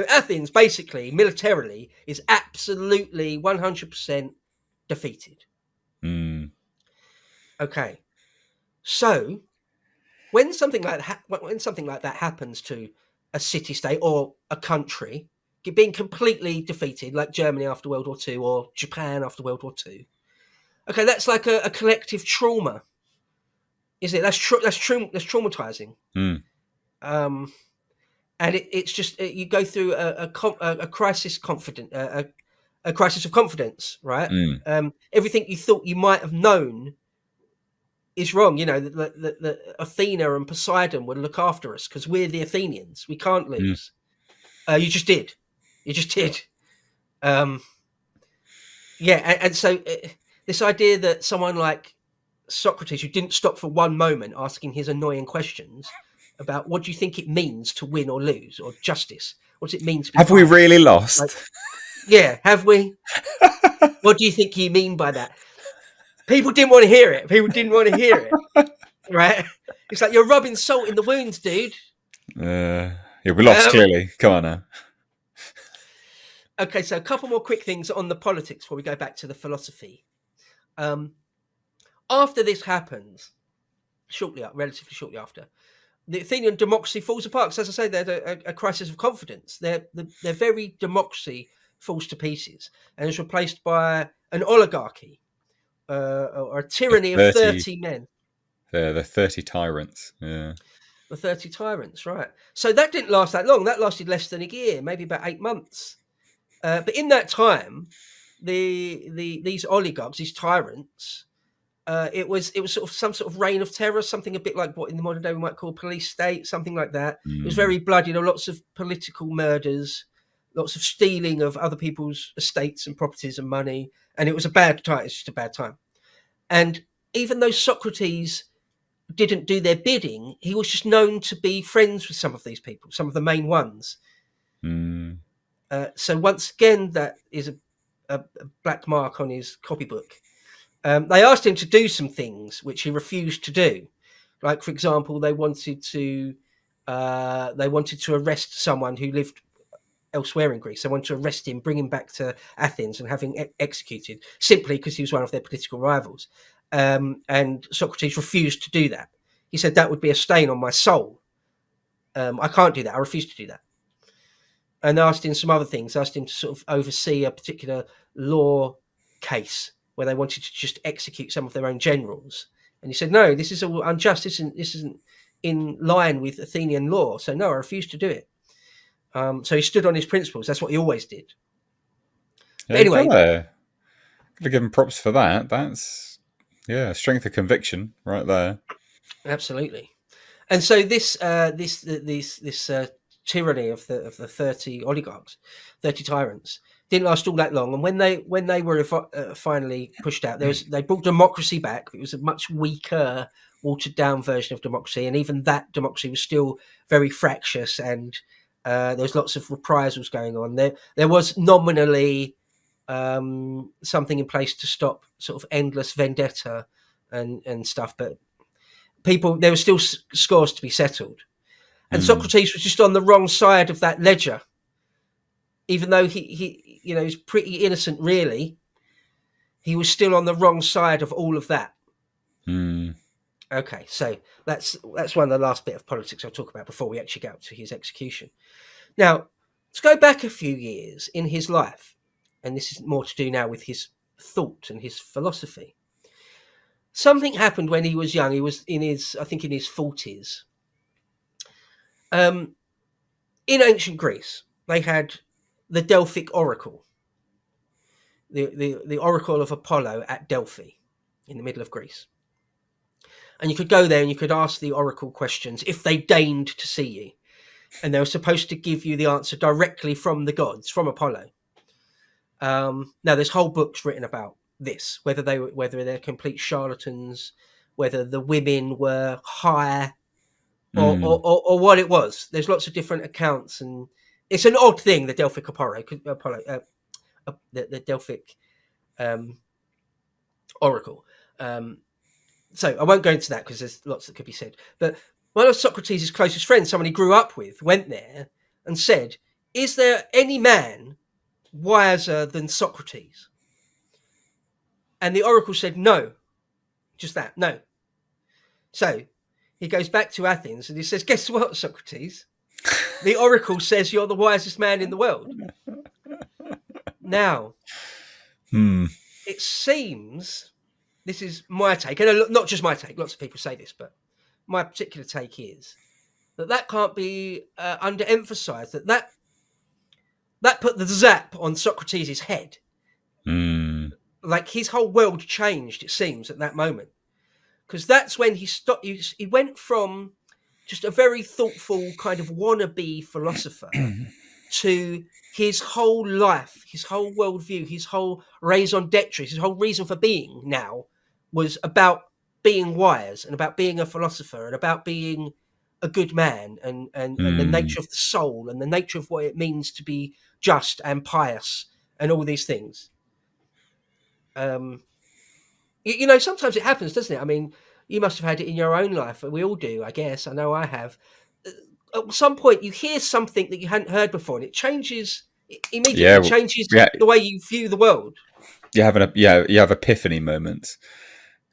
Athens basically militarily is absolutely 100% defeated. Mm. Okay, so when something like that happens to a city-state or a country, being completely defeated, like Germany after World War II or Japan after World War II, okay, that's like a collective trauma, isn't it? That's traumatizing. Mm. And it's just you go through a crisis a crisis of confidence, right? Mm. Everything you thought you might have known is wrong. You know that Athena and Poseidon would look after us because we're the Athenians. We can't Mm. lose. You just did. You just did. Yeah, and so this idea that someone like Socrates, who didn't stop for one moment asking his annoying questions about what do you think it means to win or lose, or justice, what does it mean to be Have we right? really lost? Like, yeah, have we? What do you think you mean by that? People didn't want to hear it. People didn't want to hear it, right? It's like you're rubbing salt in the wounds, dude. Yeah, we lost clearly. Come on now. Okay, so a couple more quick things on the politics before we go back to the philosophy. After this happens, relatively shortly after, the Athenian democracy falls apart. Because, as I say, they're a crisis of confidence. Their very democracy falls to pieces and is replaced by an oligarchy or a tyranny of 30 men. The 30 tyrants. Yeah. The 30 tyrants, right. So that didn't last that long. That lasted less than a year, maybe about 8 months. But in that time, these oligarchs, these tyrants, it was sort of some sort of reign of terror, something a bit like what in the modern day we might call police state, something like that. It was very bloody. There were lots of political murders, lots of stealing of other people's estates and properties and money, and it was a bad time. It's just a bad time. And even though Socrates didn't do their bidding, he was just known to be friends with some of these people, some of the main ones. Mm. So once again, that is a black mark on his copybook. They asked him to do some things which he refused to do. Like, for example, they wanted to arrest someone who lived elsewhere in Greece. They wanted to arrest him, bring him back to Athens, and have him executed simply because he was one of their political rivals. And Socrates refused to do that. He said that would be a stain on my soul. I can't do that. I refuse to do that. And asked him some other things. Asked him to sort of oversee a particular law case where they wanted to just execute some of their own generals. And he said, no, this is all unjust. This isn't in line with Athenian law. So no, I refuse to do it. So he stood on his principles. That's what he always did. Yeah, But anyway, gotta give him props for that. That's strength of conviction right there. absolutely. And so this tyranny of the 30 oligarchs, 30 tyrants, didn't last all that long. And when they were finally pushed out, they brought democracy back. It was a much weaker, watered down version of democracy, and even that democracy was still very fractious, and there was lots of reprisals going on. There was nominally something in place to stop sort of endless vendetta and stuff, but There were still scores to be settled. And Mm. Socrates was just on the wrong side of that ledger, even though he's pretty innocent, really. He was still on the wrong side of all of that. Mm. Okay, so that's one of the last bit of politics I'll talk about before we actually get up to his execution. Now, let's go back a few years in his life, and this is more to do now with his thought and his philosophy. Something happened when he was young. He was in his 40s. In ancient Greece, they had the Delphic Oracle, the Oracle of Apollo at Delphi, in the middle of Greece. And you could go there and you could ask the oracle questions if they deigned to see you. And they were supposed to give you the answer directly from the gods, from Apollo. Now, there's whole books written about this, whether they're complete charlatans, whether the women were high, or what it was. There's lots of different accounts, and it's an odd thing, the Delphic Apollo, the Delphic Oracle. So I won't go into that because there's lots that could be said. But one of Socrates' closest friends, someone he grew up with, went there and said, "Is there any man wiser than Socrates?" And the oracle said, "No." Just that, no. So he goes back to Athens and he says, "Guess what, Socrates? The oracle says you're the wisest man in the world." Now, it seems, this is my take, and not just my take, lots of people say this, but my particular take is that can't be underemphasized, that put the zap on Socrates' head. Like, his whole world changed, it seems, at that moment. Because that's when he stopped. He went from just a very thoughtful kind of wannabe philosopher to his whole life, his whole worldview, his whole raison d'etre, his whole reason for being now was about being wise and about being a philosopher and about being a good man and the nature of the soul and the nature of what it means to be just and pious and all these things. Sometimes it happens, doesn't it? I mean, you must have had it in your own life. We all do, I guess. I know I have. At some point, you hear something that you hadn't heard before, and it changes immediately. Changes the way you view the world. You have epiphany moments.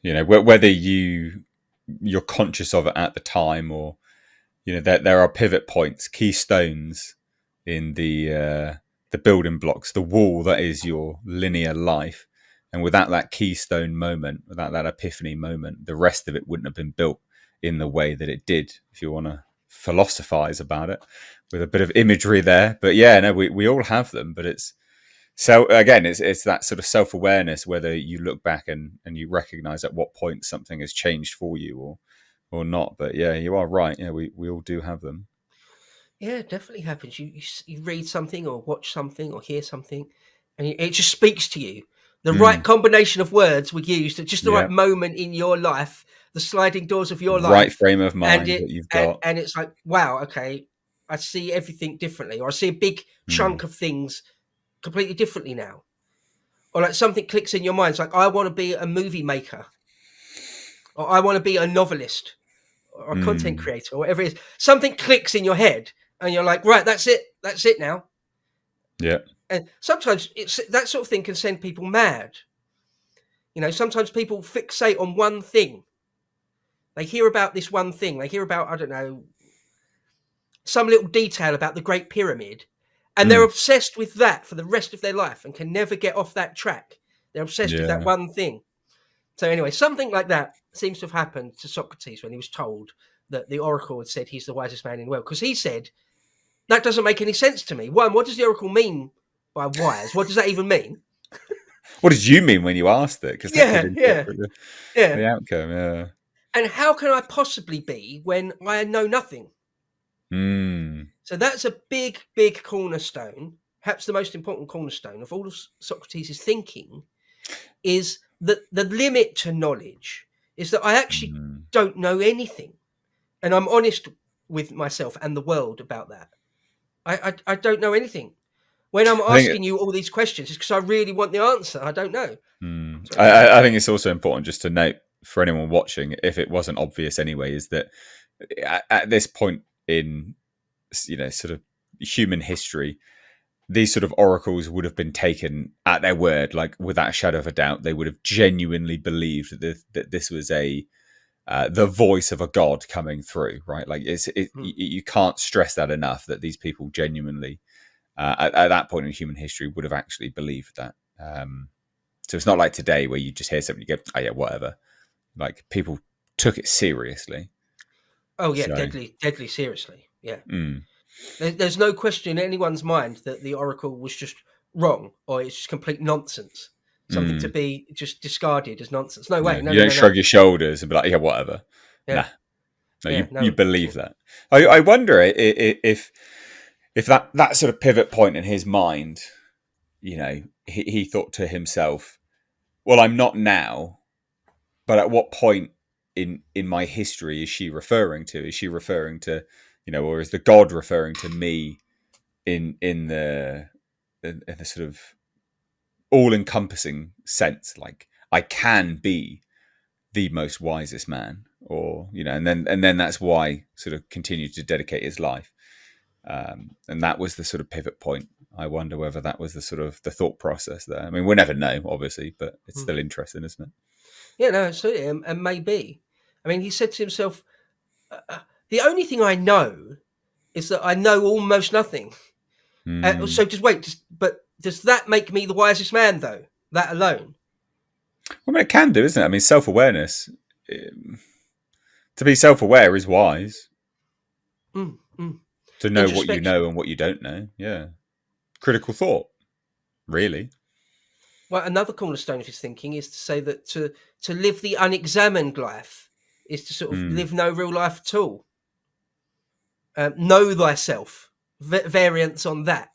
Whether you're conscious of it at the time, or there are pivot points, keystones in the building blocks, the wall that is your linear life. And without that keystone moment, without that epiphany moment, the rest of it wouldn't have been built in the way that it did, if you want to philosophize about it, with a bit of imagery there. But yeah, no, we all have them. But it's that sort of self-awareness, whether you look back and you recognize at what point something has changed for you or not. But yeah, you are right. Yeah, we all do have them. Yeah, it definitely happens. You read something or watch something or hear something, and it just speaks to you. The right combination of words were used at just the right moment in your life, the sliding doors of your life. Right frame of mind that you've got. And it's like, wow, okay, I see everything differently, or I see a big chunk of things completely differently now. Or like something clicks in your mind. It's like, I want to be a movie maker, or I want to be a novelist, or a content creator, or whatever it is. Something clicks in your head, and you're like, right, that's it now. Yeah. And sometimes that sort of thing can send people mad. Sometimes people fixate on one thing. They hear about this one thing. They hear about, I don't know, some little detail about the Great Pyramid, and they're obsessed with that for the rest of their life and can never get off that track. They're obsessed with that one thing. So anyway, something like that seems to have happened to Socrates when he was told that the oracle had said he's the wisest man in the world. Because he said, that doesn't make any sense to me. One, what does the oracle mean by wise? What does that even mean? What did you mean when you asked it? Because that could interpret the outcome. Yeah. And how can I possibly be when I know nothing? So that's a big, big cornerstone. Perhaps the most important cornerstone of all of Socrates' thinking is that the limit to knowledge is that I actually don't know anything, and I'm honest with myself and the world about that. I don't know anything. When I'm asking you all these questions, it's because I really want the answer. I don't know. I think it's also important just to note for anyone watching, if it wasn't obvious anyway, is that at this point in sort of human history, these sort of oracles would have been taken at their word, like without a shadow of a doubt. They would have genuinely believed that this was the voice of a god coming through, right? Like you can't stress that enough, that these people genuinely, at that point in human history, would have actually believed that. So it's not like today where you just hear something, you go, oh yeah, whatever. Like people took it seriously. Oh yeah, So, deadly seriously. Yeah. mm, There's no question in anyone's mind that the oracle was just wrong, or it's just complete nonsense. Something to mm, be just discarded as nonsense. No way. no, No, you no, don't no, no. shrug your shoulders and be like, yeah, whatever. Yeah. Nah, no, Yeah. you No. believe that. I wonder if that sort of pivot point in his mind, he thought to himself, well, I'm not now, but at what point in my history is she referring to? Is she referring to, or is the god referring to me in the sort of all-encompassing sense? Like I can be the most wisest man, or and then that's why sort of continued to dedicate his life. And that was the sort of pivot point. I wonder whether that was the sort of the thought process there. I mean, we'll never know, obviously, but it's Hmm. still interesting, isn't it? Yeah. No. Absolutely. And maybe. I mean, he said to himself, "The only thing I know is that I know almost nothing." Mm. So just wait. But does that make me the wisest man, though? That alone? I mean, it can do, isn't it? I mean, self-awareness. To be self-aware is wise. Mm, mm. To know what you know Introspection. and what you don't know. Yeah, critical thought. Really. Well, another cornerstone of his thinking is to say that to live the unexamined life is to sort of Mm. live no real life at all. Know thyself. Variants on that.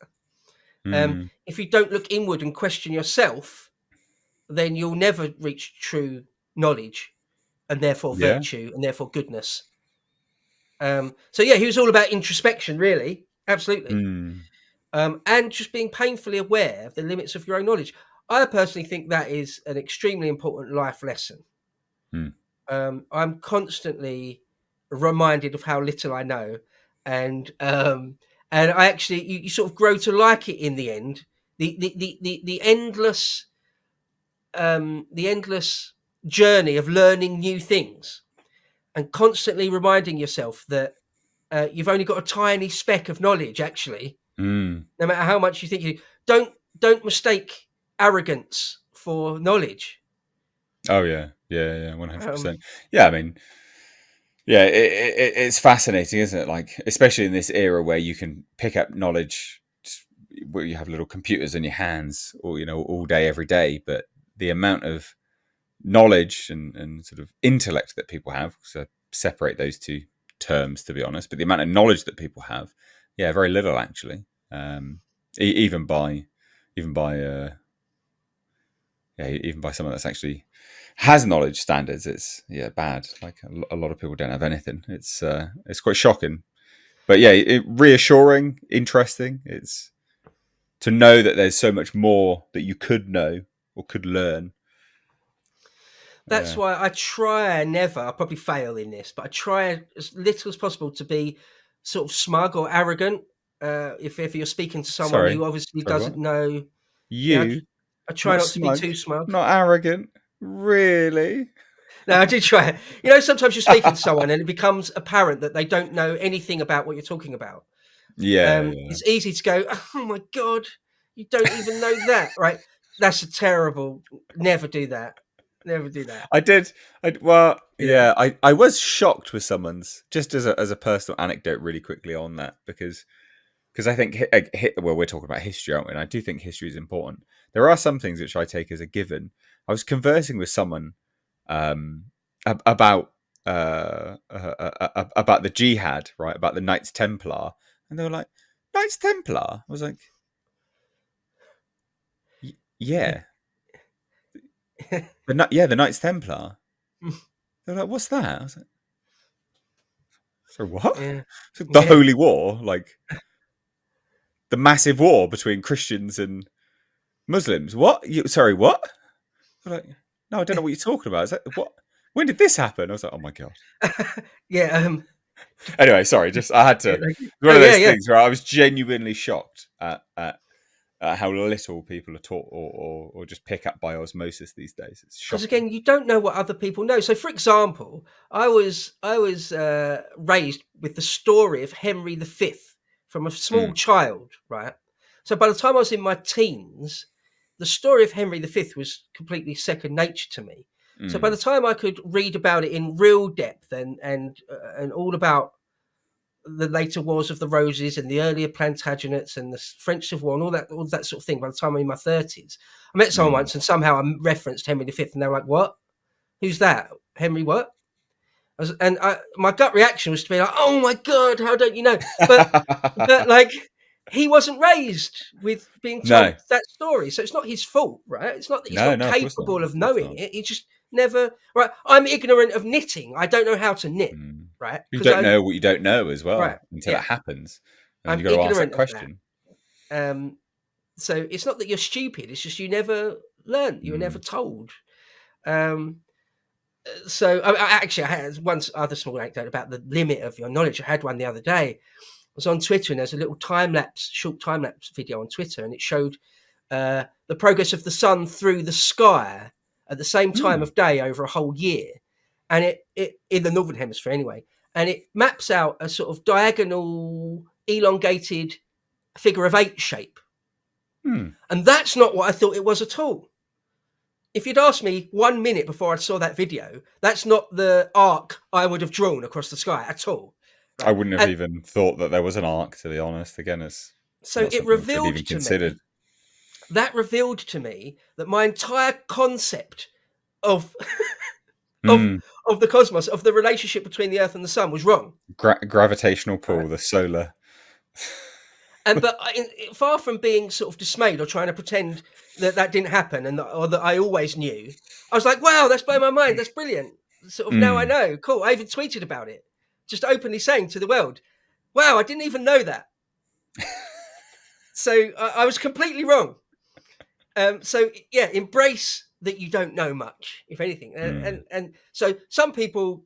Mm. If you don't look inward and question yourself, then you'll never reach true knowledge, and therefore Yeah. virtue, and therefore goodness. So yeah, he was all about introspection, really, absolutely, Mm. and just being painfully aware of the limits of your own knowledge. I personally think that is an extremely important life lesson. Mm. I'm constantly reminded of how little I know, and I actually you sort of grow to like it in the end. The endless journey of learning new things and constantly reminding yourself that you've only got a tiny speck of knowledge. Actually, Mm. no matter how much you think you don't mistake arrogance for knowledge. Oh yeah, yeah, 100%. Um, Yeah, I mean, yeah, it's fascinating, isn't it? Like, especially in this era where you can pick up knowledge, where you have little computers in your hands, or all day, every day. But the amount of knowledge and sort of intellect that people have, so separate those two terms, to be honest. But the amount of knowledge that people have, yeah, very little actually. Even by, even by, even by someone that's actually has knowledge standards, it's bad. Like a lot of people don't have anything. It's quite shocking, but yeah, reassuring, interesting. It's to know that there's so much more that you could know or could learn. that's Yeah. why I try never. I probably fail in this, but I try as little as possible to be sort of smug or arrogant. If you're speaking to someone who Sorry. obviously Sorry. doesn't What? know, yeah, You I try not not to be smug, too smug. not arrogant. Really? No, I did try. Sometimes you're speaking to someone and it becomes apparent that they don't know anything about what you're talking about. Yeah, yeah. It's easy to go, oh my God, you don't even know that, right? That's a terrible, never do that. Never do that. I did. Well, Yeah. yeah. I was shocked with someone's, just as a personal anecdote, really quickly on that, because I think well, we're talking about history, aren't we? And I do think history is important. There are some things which I take as a given. I was conversing with someone um, about about the jihad, right? About the Knights Templar, and they were like, "Knights Templar." I was like, "Yeah, the Knights Templar." They're like, "What's that?" I was like, "So what?" Yeah. So the Yeah. Holy War, like the massive war between Christians and Muslims. What? Sorry, what? They're like, no, I don't know what you're talking about. Is that what? when did this happen? I was like, oh my god. Yeah. Anyway, sorry, just I had Yeah, to. like, One oh of yeah, those yeah. things where I was genuinely shocked at how little people are taught or just pick up by osmosis these days. It's Because shocking. again, you don't know what other people know. So, for example, I was raised with the story of Henry V from a small Mm, child, right? So by the time I was in my teens, the story of Henry V was completely second nature to me. So by the mm, time I could read about it in real depth and all about the later Wars of the Roses and the earlier Plantagenets and the French Civil War and all that sort of thing. By the time I'm in my 30s, I met someone mm. once and somehow I referenced Henry V, and they were like, "What? Who's that? Henry what?" My gut reaction was to be like, "Oh my god, how don't you know?" But like, he wasn't raised with being No, told that story, so it's not his fault, right? It's not that he's no, not no. Of course not. capable Of of course knowing not. it. He just never. Right? I'm ignorant of knitting. I don't know how to knit. Mm. Right? You Because don't I know what you don't know as right. well until it Yeah. happens, and I'm you got to ask that ignorant of that. question. Um, so it's not that you're stupid. It's just you never learned. You were never Mm, told. Um, so I had one other small anecdote about the limit of your knowledge. I had one the other day. I was on Twitter and there's a little short time lapse video on Twitter, and it showed the progress of the sun through the sky at the same time mm, of day over a whole year, and it in the northern hemisphere anyway, and it maps out a sort of diagonal, elongated figure of eight shape, mm. and that's not what I thought it was at all. If you'd asked me 1 minute before I saw that video, that's not the arc I would have drawn across the sky at all, I right? wouldn't have And even thought that there was an arc. To be honest, again, it's so not something I've even considered. that revealed to me that my entire concept of of Mm. of the cosmos, of the relationship between the Earth and the Sun, was wrong. Gravitational Right? pull, the solar. And but far from being sort of dismayed or trying to pretend that that didn't happen or that I always knew, I was like, "Wow, that's blown my mind. That's brilliant." Sort of now I Mm. know. Cool. I even tweeted about it, just openly saying to the world, "Wow, I didn't even know that." So I was completely wrong. So yeah, embrace that you don't know much, if anything, Mm. and so some people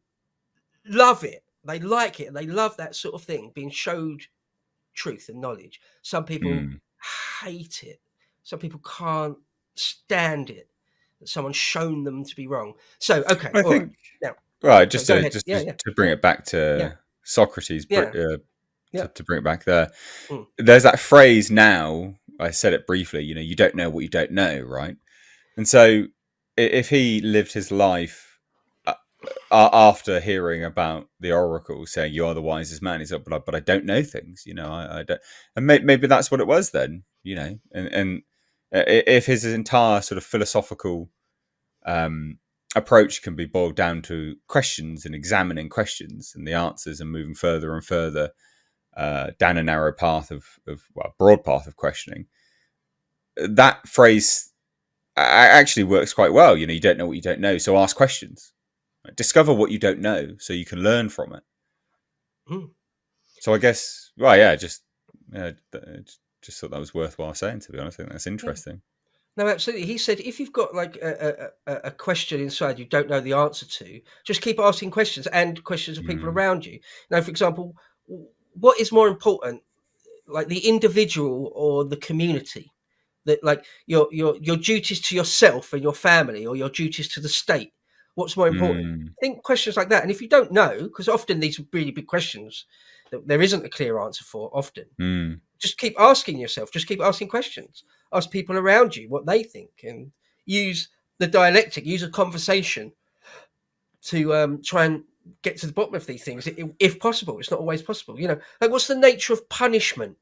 love it, they like it, they love that sort of thing, being showed truth and knowledge. Some people Mm. hate it. Some people can't stand it that someone's shown them to be wrong. So okay, I all right, think now right. so Just go to ahead. just Yeah, to, yeah, to bring it back yeah, to Socrates, yeah, yeah. to bring it back there. Mm, There's that phrase now. I said it briefly. You don't know what you don't know, right? And so, if he lived his life after hearing about the oracle saying you are the wisest man, he's like, but I don't know things. I don't. And maybe that's what it was then. And if his entire sort of philosophical um, approach can be boiled down to questions and examining questions and the answers and moving further and further down a narrow path broad path of questioning. That phrase actually works quite well. You don't know what you don't know, so ask questions. Right? Discover what you don't know, so you can learn from it. mm, So I guess, well, yeah, just thought that was worthwhile saying. To be honest, I think that's yeah. interesting. No, absolutely. He said if you've got like a question inside you don't know the answer to, just keep asking questions and questions of people Mm, around you. Now, for example, what is more important, like the individual or the community? That like your duties to yourself and your family, or your duties to the state. What's more important? mm, Think questions like that. And if you don't know, because often these are really big questions that there isn't a clear answer for, often mm, just keep asking yourself, just keep asking questions, ask people around you what they think, and use the dialectic, use a conversation to try and get to the bottom of these things if possible. It's not always possible, like what's the nature of punishment?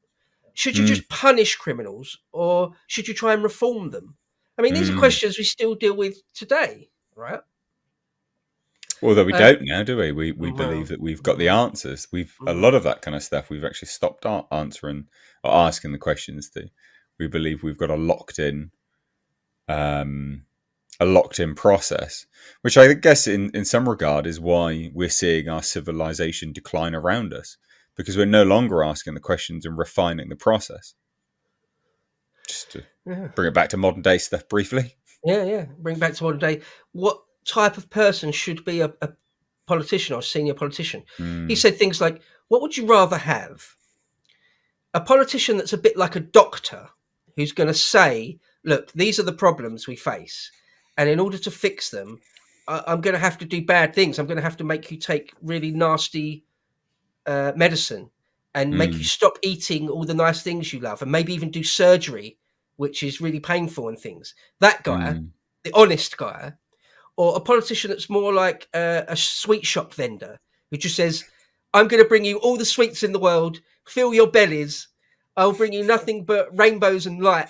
Should you mm, just punish criminals, or should you try and reform them? I mean, these are mm. questions we still deal with today, right? Although we um, don't now, do we? We believe well, that we've got the answers. We've a mm, lot of that kind of stuff. We've actually stopped answering or asking the questions. We believe we've got um, a locked in process, which I guess in some regard is why we're seeing our civilization decline around us, because we're no longer asking the questions and refining the process. Just to yeah. bring it back to modern day stuff briefly. Yeah, yeah. Bring back to modern day. What? type of person should be a politician or a senior politician. He Mm. said things like, what would you rather have? A politician that's a bit like a doctor who's going to say, look, these are the problems we face. And in order to fix them, I'm going to have to do bad things. I'm going to have to make you take really nasty medicine and make you Mm. stop eating all the nice things you love and maybe even do surgery, which is really painful and things. That guy, Mm. the honest guy, or a politician that's more like a sweet shop vendor who just says, I'm going to bring you all the sweets in the world, fill your bellies. I'll bring you nothing but rainbows and light.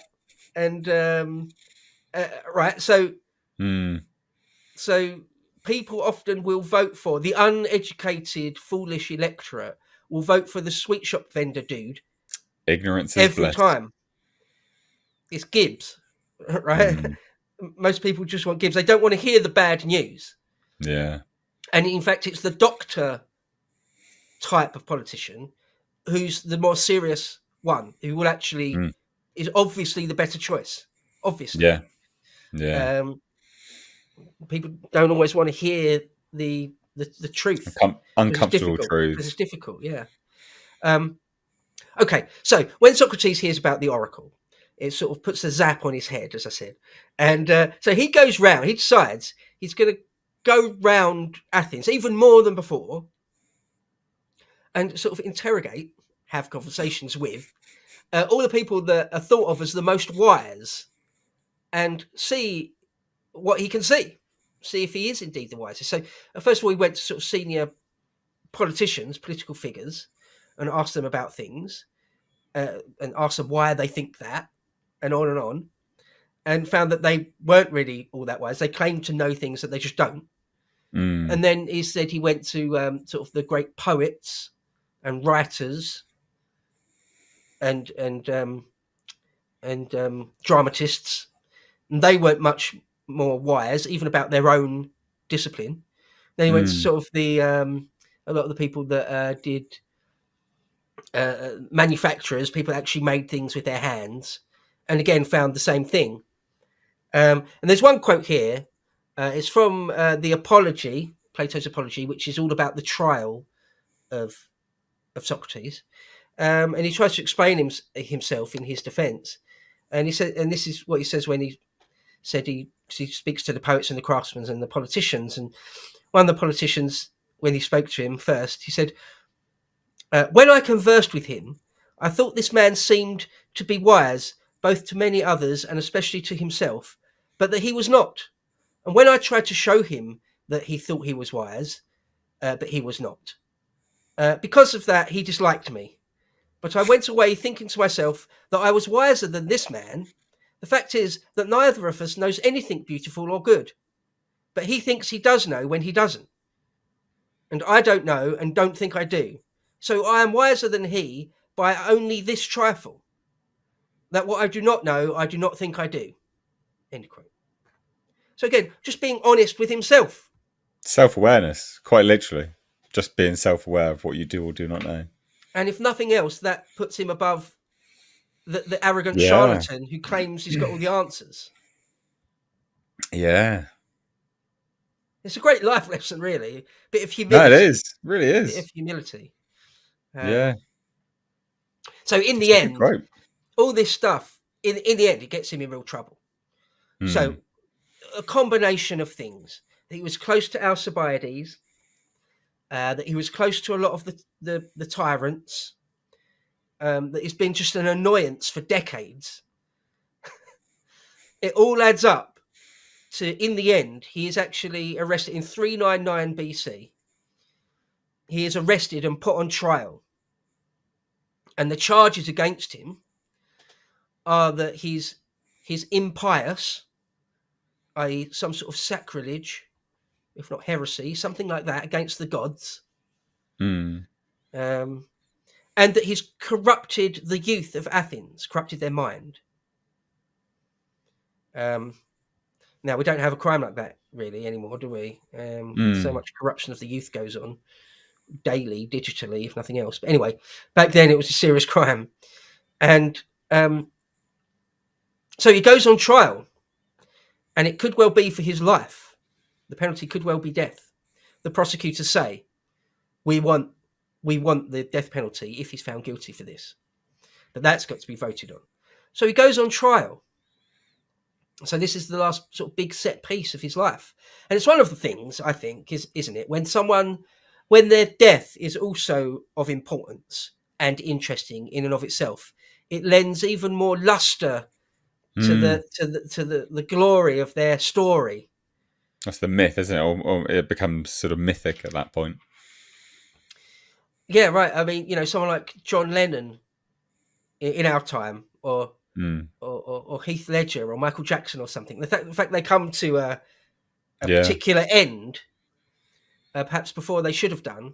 And right. Mm. So people often will vote for the uneducated, foolish electorate will vote for the sweet shop vendor dude Ignorance is every bliss. time. It's Gibbs, right? Mm. Most people just want Gibbs. They don't want to hear the bad news. Yeah. And in fact, it's the doctor type of politician who's the more serious one, who will actually Mm. is obviously the better choice. Obviously, Yeah. Yeah. people don't always want to hear the truth because it's Uncomfortable difficult. Because it's truths. difficult, yeah. Okay, so when Socrates hears about the oracle, it sort of puts a zap on his head, as I said, and so he goes round. He decides he's going to go round Athens even more than before, and sort of interrogate, have conversations with all the people that are thought of as the most wise, and see what he can see if he is indeed the wisest. So first of all, he went to sort of senior politicians, political figures, and asked them about things, and asked them why they think that, and on, and found that they weren't really all that wise. They claimed to know things that they just don't. Mm. And then he said he went to sort of the great poets and writers and dramatists, and they weren't much more wise, even about their own discipline. Then he went to Mm. sort of the a lot of the people that did manufacturers, people that actually made things with their hands, and again found the same thing. And there's one quote here. It's from the Apology, Plato's Apology, which is all about the trial of Socrates. And he tries to explain himself in his defence. And he said, and this is what he says when he said he speaks to the poets and the craftsmen and the politicians. And one of the politicians, when he spoke to him first, he said, when I conversed with him, I thought this man seemed to be wise, both to many others and especially to himself, but that he was not. And when I tried to show him that he thought he was wise, but he was not. Because of that, he disliked me. But I went away thinking to myself that I was wiser than this man. The fact is that neither of us knows anything beautiful or good, but he thinks he does know when he doesn't. And I don't know and don't think I do. So I am wiser than he by only this trifle, that what I do not know, I do not think I do. End quote. So again, just being honest with himself. Self-awareness, quite literally. Just being self-aware of what you do or do not know. And if nothing else, that puts him above the arrogant Yeah. charlatan who claims he's got all the answers. Yeah. It's a great life lesson, really. A bit of No, humility. it is. It really A bit of is. humility. Yeah. So in It's the a good end, quote. all this stuff, in the end, it gets him in real trouble. So Mm. a combination of things. That he was close to Alcibiades, that he was close to a lot of the tyrants, that he's been just an annoyance for decades. It all adds up to, in the end, he is actually arrested in 399 BC. He is arrested and put on trial. And the charges against him are that he's impious, i.e., some sort of sacrilege, if not heresy, something like that, against the gods. Mm. And that he's corrupted the youth of Athens, corrupted their mind. Now, we don't have a crime like that really anymore, do we? So much corruption of the youth goes on daily, digitally, if nothing else. But anyway, back then it was a serious crime. And so he goes on trial, and it could well be for his life The penalty could well be death. The prosecutors say, we want the death penalty if he's found guilty for this. But that's got to be voted on. So he goes on trial. So this is the last sort of big set piece of his life. And it's one of the things, I think, isn't it? When their death is also of importance and interesting in and of itself, it lends even more luster to the glory of their story. That's the myth, isn't it? Or it becomes sort of mythic at that point. Yeah, right. I mean, someone like John Lennon in our time, or Heath Ledger, or Michael Jackson, or something. The fact they come to a particular end, perhaps before they should have done.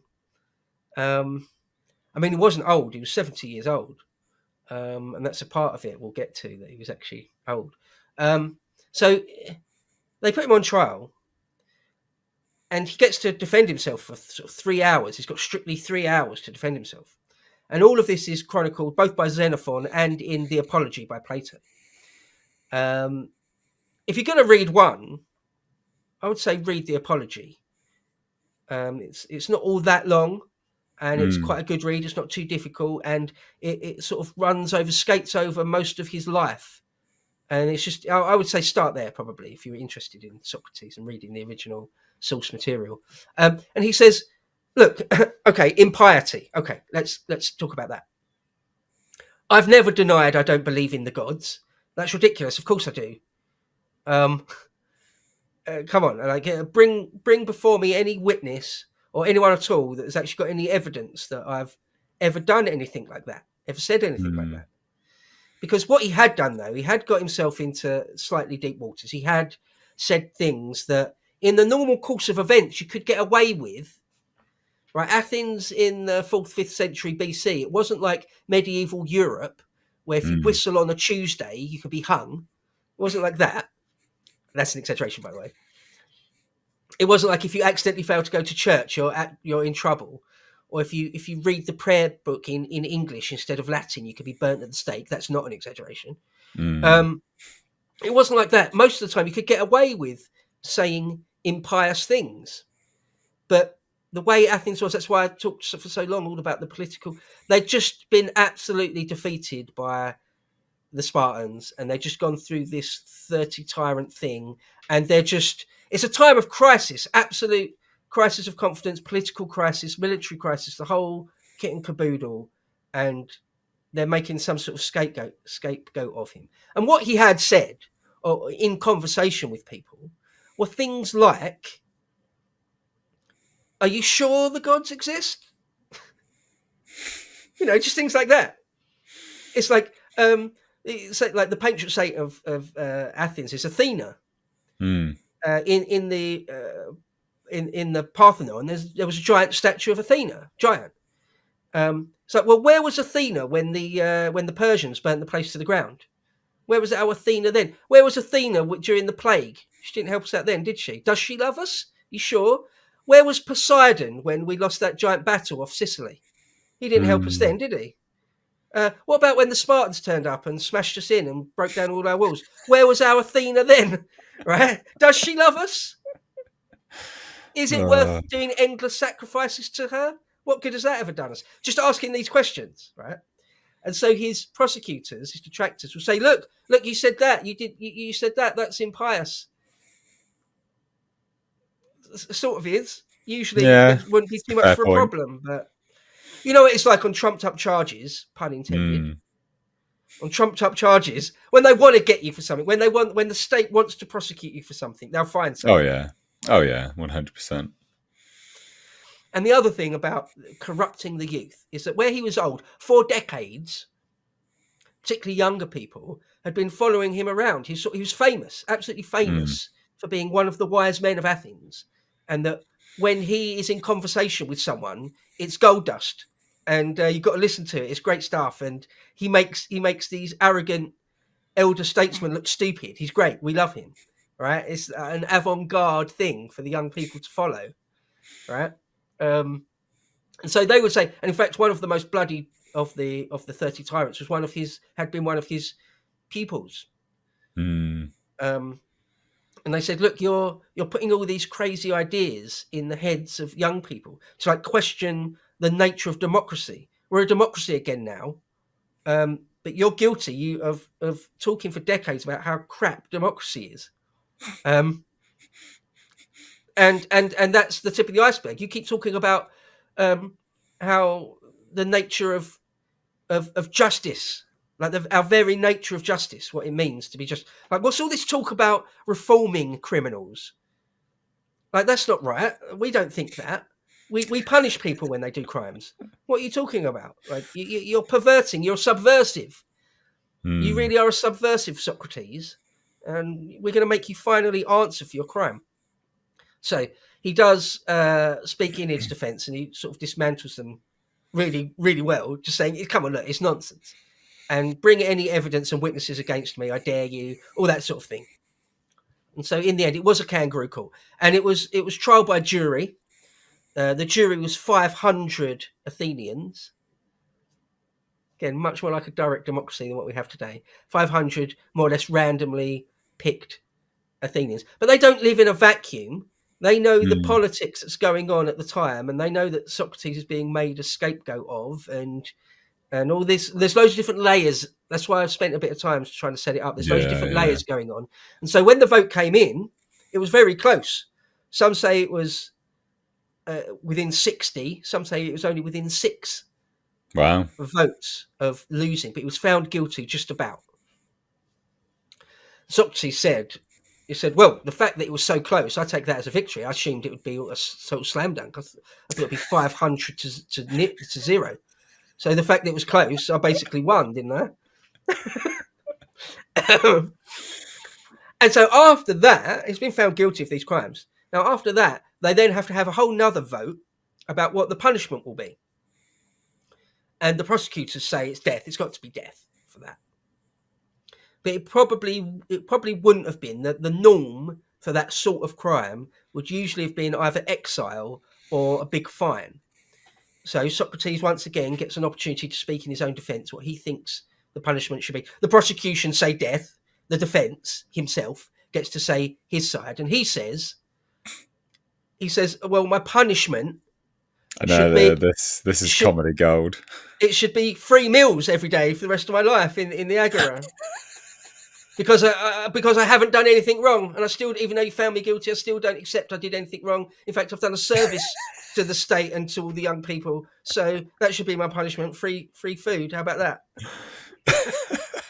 I mean, he wasn't old; he was 70 years old, and that's a part of it we'll get to, that he was actually old. So they put him on trial, and he gets to defend himself for sort of 3 hours. He's got strictly 3 hours to defend himself. And all of this is chronicled both by Xenophon and in the Apology by Plato. If you're going to read one, I would say read the Apology. It's not all that long, and it's quite a good read. It's not too difficult, and it sort of skates over most of his life. And it's just, I would say start there probably if you're interested in Socrates and reading the original source material. And he says, look, okay, impiety. Okay, let's talk about that. I've never denied I don't believe in the gods. That's ridiculous. Of course I do. Come on, bring before me any witness or anyone at all that has actually got any evidence that I've ever done anything like that, ever said anything like that. Because what he had done, though, he had got himself into slightly deep waters. He had said things that in the normal course of events you could get away with. Right, Athens in the 4th, 5th century BC, it wasn't like medieval Europe, where if you whistle on a Tuesday, you could be hung. It wasn't like that. That's an exaggeration, by the way. It wasn't like if you accidentally fail to go to church, you're in trouble. Or if you read the prayer book in English instead of Latin, you could be burnt at the stake. That's not an exaggeration. It wasn't like that. Most of the time, you could get away with saying impious things. But the way Athens was, that's why I talked for so long all about the political. They'd just been absolutely defeated by the Spartans, and they'd just gone through this 30 tyrant thing. And it's a time of crisis, absolute crisis of confidence, political crisis, military crisis, the whole kit and caboodle. And they're making some sort of scapegoat of him. And what he had said, or in conversation with people, were things like, are you sure the gods exist? Just things like that. It's like the patron saint of Athens is Athena. In the Parthenon, there was a giant statue of Athena, giant. It's like, well, where was Athena when the Persians burnt the place to the ground? Where was our Athena then? Where was Athena during the plague? She didn't help us out then, did she? Does she love us? You sure? Where was Poseidon when we lost that giant battle off Sicily? He didn't help us then, did he? What about when the Spartans turned up and smashed us in and broke down all our walls? Where was our Athena then? Right? Does she love us? Is it worth doing endless sacrifices to her? What good has that ever done us? Just asking these questions, right? And so his prosecutors, his detractors, will say, "Look, you said that. You said that. That's impious." Sort of is. Usually, there wouldn't be too much for a problem, but what it's like on trumped-up charges, pun intended. On trumped-up charges, when they want to get you for something, when the state wants to prosecute you for something, they'll find something. Oh yeah, 100%. And the other thing about corrupting the youth is that where he was old, for decades, particularly younger people, had been following him around. He was famous, absolutely famous, for being one of the wise men of Athens. And that when he is in conversation with someone, it's gold dust. And you've got to listen to it. It's great stuff. And he makes these arrogant elder statesmen look stupid. He's great. We love him. Right? It's an avant-garde thing for the young people to follow. Right? And so they would say, and in fact, one of the most bloody of the 30 tyrants had been one of his pupils. And And they said, look, you're putting all these crazy ideas in the heads of young people to like question the nature of democracy. We're a democracy again now, but you're guilty of talking for decades about how crap democracy is. Um, and that's the tip of the iceberg. You keep talking about how the nature of justice, like our very nature of justice, what it means to be just. Like, what's all this talk about reforming criminals? Like, that's not right. We don't think that. We punish people when they do crimes. What are you talking about? Like, you're perverting. You're subversive. You Mm. really are a subversive, Socrates, and we're going to make you finally answer for your crime. So he does speak in his defence, and he sort of dismantles them really, really well, just saying, "Come on, look, it's nonsense, and bring any evidence and witnesses against me. I dare you," all that sort of thing. And so, in the end, it was a kangaroo court, and it was trial by jury. The jury was 500 Athenians. Again, much more like a direct democracy than what we have today. 500 more or less randomly picked Athenians. But they don't live in a vacuum. They know the Mm. politics that's going on at the time, and they know that Socrates is being made a scapegoat of, and all this. There's loads of different layers. That's why I've spent a bit of time trying to set it up. There's loads of Yeah, different yeah. layers going on. And so when the vote came in, it was very close. Some say it was within 60. Some say it was only within 6 Wow. votes of losing, but he was found guilty just about. Socrates said, he said, well, the fact that it was so close, I take that as a victory. I assumed it would be a total slam dunk. I thought it'd be 500 to 0. So the fact that it was close, I basically won, didn't I? And so after that, he's been found guilty of these crimes. Now, after that, they then have to have a whole nother vote about what the punishment will be. And the prosecutors say it's death. It's got to be death for that. But it probably wouldn't have been. The norm for that sort of crime would usually have been either exile or a big fine. So Socrates once again gets an opportunity to speak in his own defence, what he thinks the punishment should be. The prosecution say death. The defence himself gets to say his side, and he says, well, my punishment I should know be this is should comedy gold. it should be 3 meals every day for the rest of my life in the agora. Because I haven't done anything wrong, and I still, even though you found me guilty, I still don't accept I did anything wrong. In fact, I've done a service to the state and to all the young people, so that should be my punishment: free food. How about that?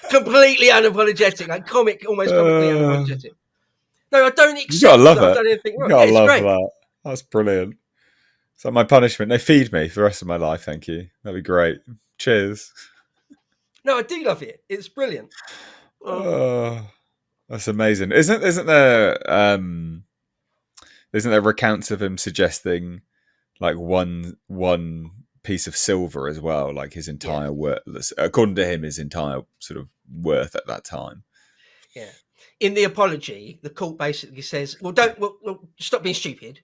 Completely unapologetic, like almost comically unapologetic. No, I don't You gotta accept love that I've it. done anything You wrong. Yeah, gotta it's love great. that. That's brilliant. So my punishment, they feed me for the rest of my life. Thank you. That'd be great. Cheers. No, I do love it. It's brilliant. Oh, that's amazing. Isn't there recounts of him suggesting like one piece of silver as well, like his Yeah, entire worth, according to him, his entire sort of worth at that time. yeah. In the apology, the court basically says, "Well, stop being stupid."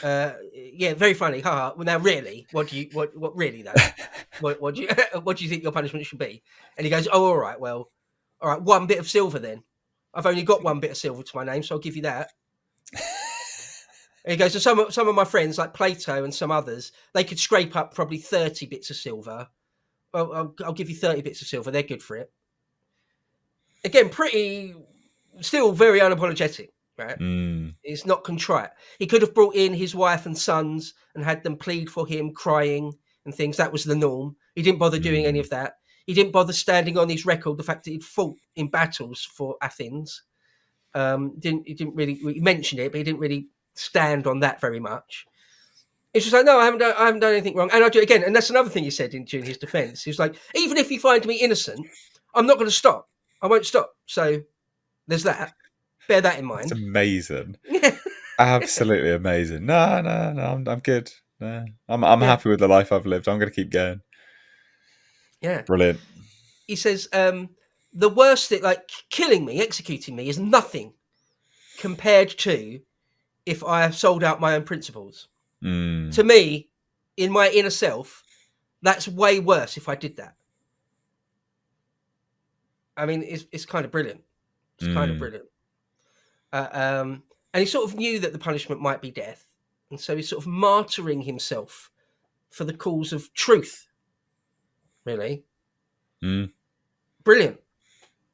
Yeah, very funny. Ha. Well, now really, what really though? What do you what do you think your punishment should be? And he goes, "Oh, all right. Well, all right. 1 bit of silver then. I've only got 1 bit of silver to my name, so I'll give you that." And he goes, "So some of my friends, like Plato and some others, they could scrape up probably 30 bits of silver. Well, I'll give you 30 bits of silver. They're good for it." Again, still very unapologetic, right? Mm, It's not contrite. He could have brought in his wife and sons and had them plead for him, crying and things. That was the norm. He didn't bother doing any mm, of that. He didn't bother standing on his record the fact that he'd fought in battles for Athens. He didn't really, he mentioned it, but he didn't really stand on that very much. It's just like, no, I haven't done anything wrong, and I do it again. And that's another thing he said during his defence. He was like, even if you find me innocent, I'm not going to stop. I won't stop. So there's that. Bear that in that's mind. amazing. Yeah, Absolutely amazing. No, no, no. I'm good. No, I'm yeah, happy with the life I've lived. I'm going to keep going. yeah. Brilliant. He says, the worst thing, like killing me, executing me, is nothing compared to if I have sold out my own principles. Mm, To me, in my inner self, that's way worse if I did that. I mean, it's kind of brilliant. It's kind of mm. brilliant. And he sort of knew that the punishment might be death, and so he's sort of martyring himself for the cause of truth. Really, Mm. brilliant,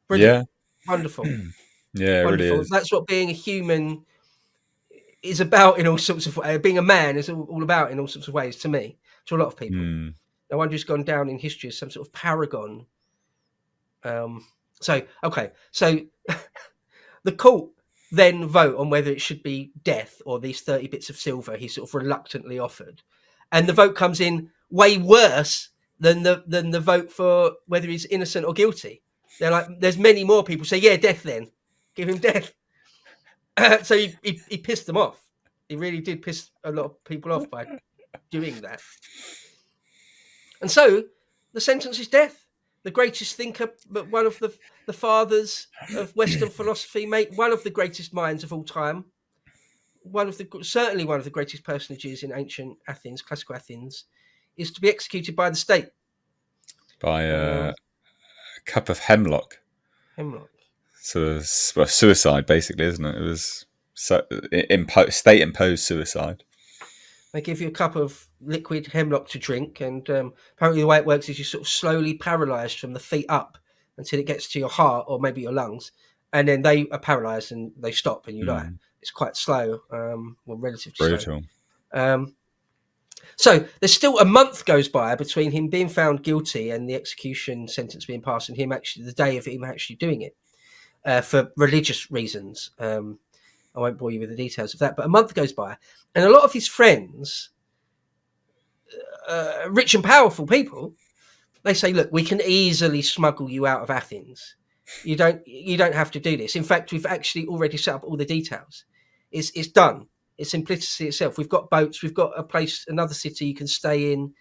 brilliant, Yeah. wonderful, Yeah, it really wonderful. is. That's what being a human is about in all sorts of ways. Being a man is all about in all sorts of ways to me, to a lot of people. Mm. No wonder he's gone down in history as some sort of paragon. So okay, so the court then vote on whether it should be death or these 30 bits of silver he sort of reluctantly offered, and the vote comes in way worse than the vote for whether he's innocent or guilty. They're like, there's many more people say, yeah, death, then give him death. So he pissed them off. He really did piss a lot of people off by doing that. And so the sentence is death. The greatest thinker, but one of the fathers of Western philosophy, mate, one of the greatest minds of all time, certainly one of the greatest personages in ancient Athens, classical Athens, is to be executed by the state. By a cup of hemlock. Hemlock. So suicide, basically, isn't it? It was state imposed suicide. They give you a cup of liquid hemlock to drink, and apparently the way it works is you're sort of slowly paralysed from the feet up until it gets to your heart or maybe your lungs, and then they are paralysed and they stop and you die. It's quite slow, well, relatively Brutal. slow. So there's still a month goes by between him being found guilty and the execution sentence being passed, and him actually the day of him actually doing it for religious reasons. I won't bore you with the details of that, but a month goes by, and a lot of his friends, rich and powerful people, they say, "Look, we can easily smuggle you out of Athens. You don't have to do this. In fact, we've actually already set up all the details. It's done. It's simplicity itself. We've got boats. We've got a place, another city you can stay in.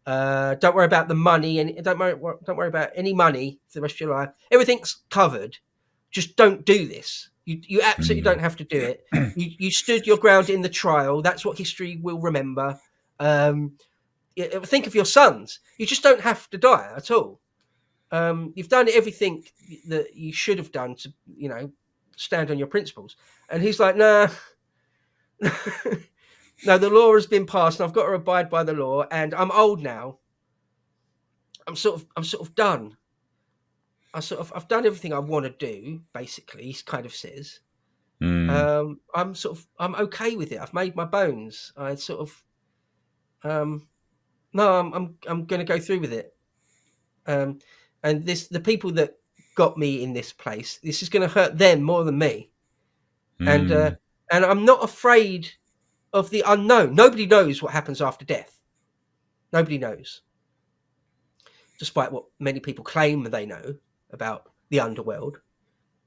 Don't worry about the money, and don't worry about any money for the rest of your life. Everything's covered. Just don't do this. You absolutely don't have to do it. You stood your ground in the trial. That's what history will remember. Think of your sons. You just don't have to die at all. You've done everything that you should have done to, stand on your principles." And he's like, "Nah, no, the law has been passed, and I've got to abide by the law. And I'm old now. I'm sort of done. I've done everything I want to do. Basically," he kind of says. I'm okay with it. I've made my bones. No, I'm going to go through with it. And the people that got me in this place, this is going to hurt them more than me. And I'm not afraid of the unknown. Nobody knows what happens after death. Nobody knows, despite what many people claim they know about the underworld,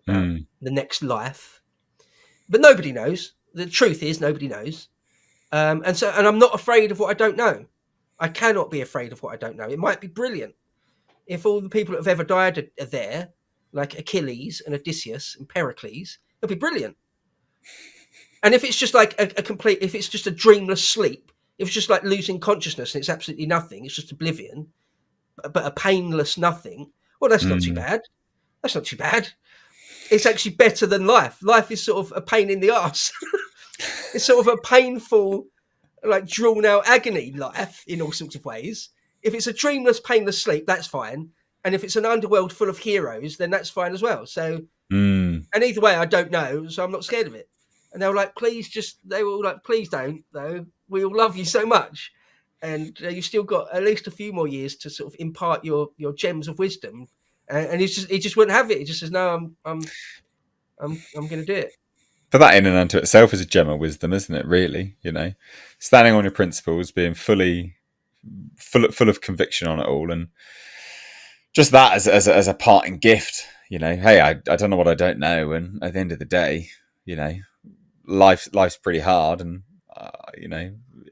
about the next life. But nobody knows. The truth is, nobody knows. And I'm not afraid of what I don't know. I cannot be afraid of what I don't know. It might be brilliant. If all the people that have ever died are there, like Achilles and Odysseus and Pericles, it'll be brilliant. And if it's just like if it's just a dreamless sleep, if it's just like losing consciousness and it's absolutely nothing, it's just oblivion, but a painless nothing, well, that's not too bad. That's not too bad. It's actually better than life. Life is sort of a pain in the arse. It's sort of a painful, like drawn out agony life in all sorts of ways. If it's a dreamless, painless sleep, that's fine. And if it's an underworld full of heroes, then that's fine as well. So, and either way, I don't know, so I'm not scared of it. And they were like, they were all like, "Please don't, though. We all love you so much. And you've still got at least a few more years to sort of impart your gems of wisdom." And he just wouldn't have it. He just says, "No, I'm going to do it." But that in and unto itself is a gem of wisdom, isn't it? Really, standing on your principles, being full of conviction on it all, and just that as a parting gift. Hey, I don't know what I don't know, and at the end of the day, life's pretty hard, and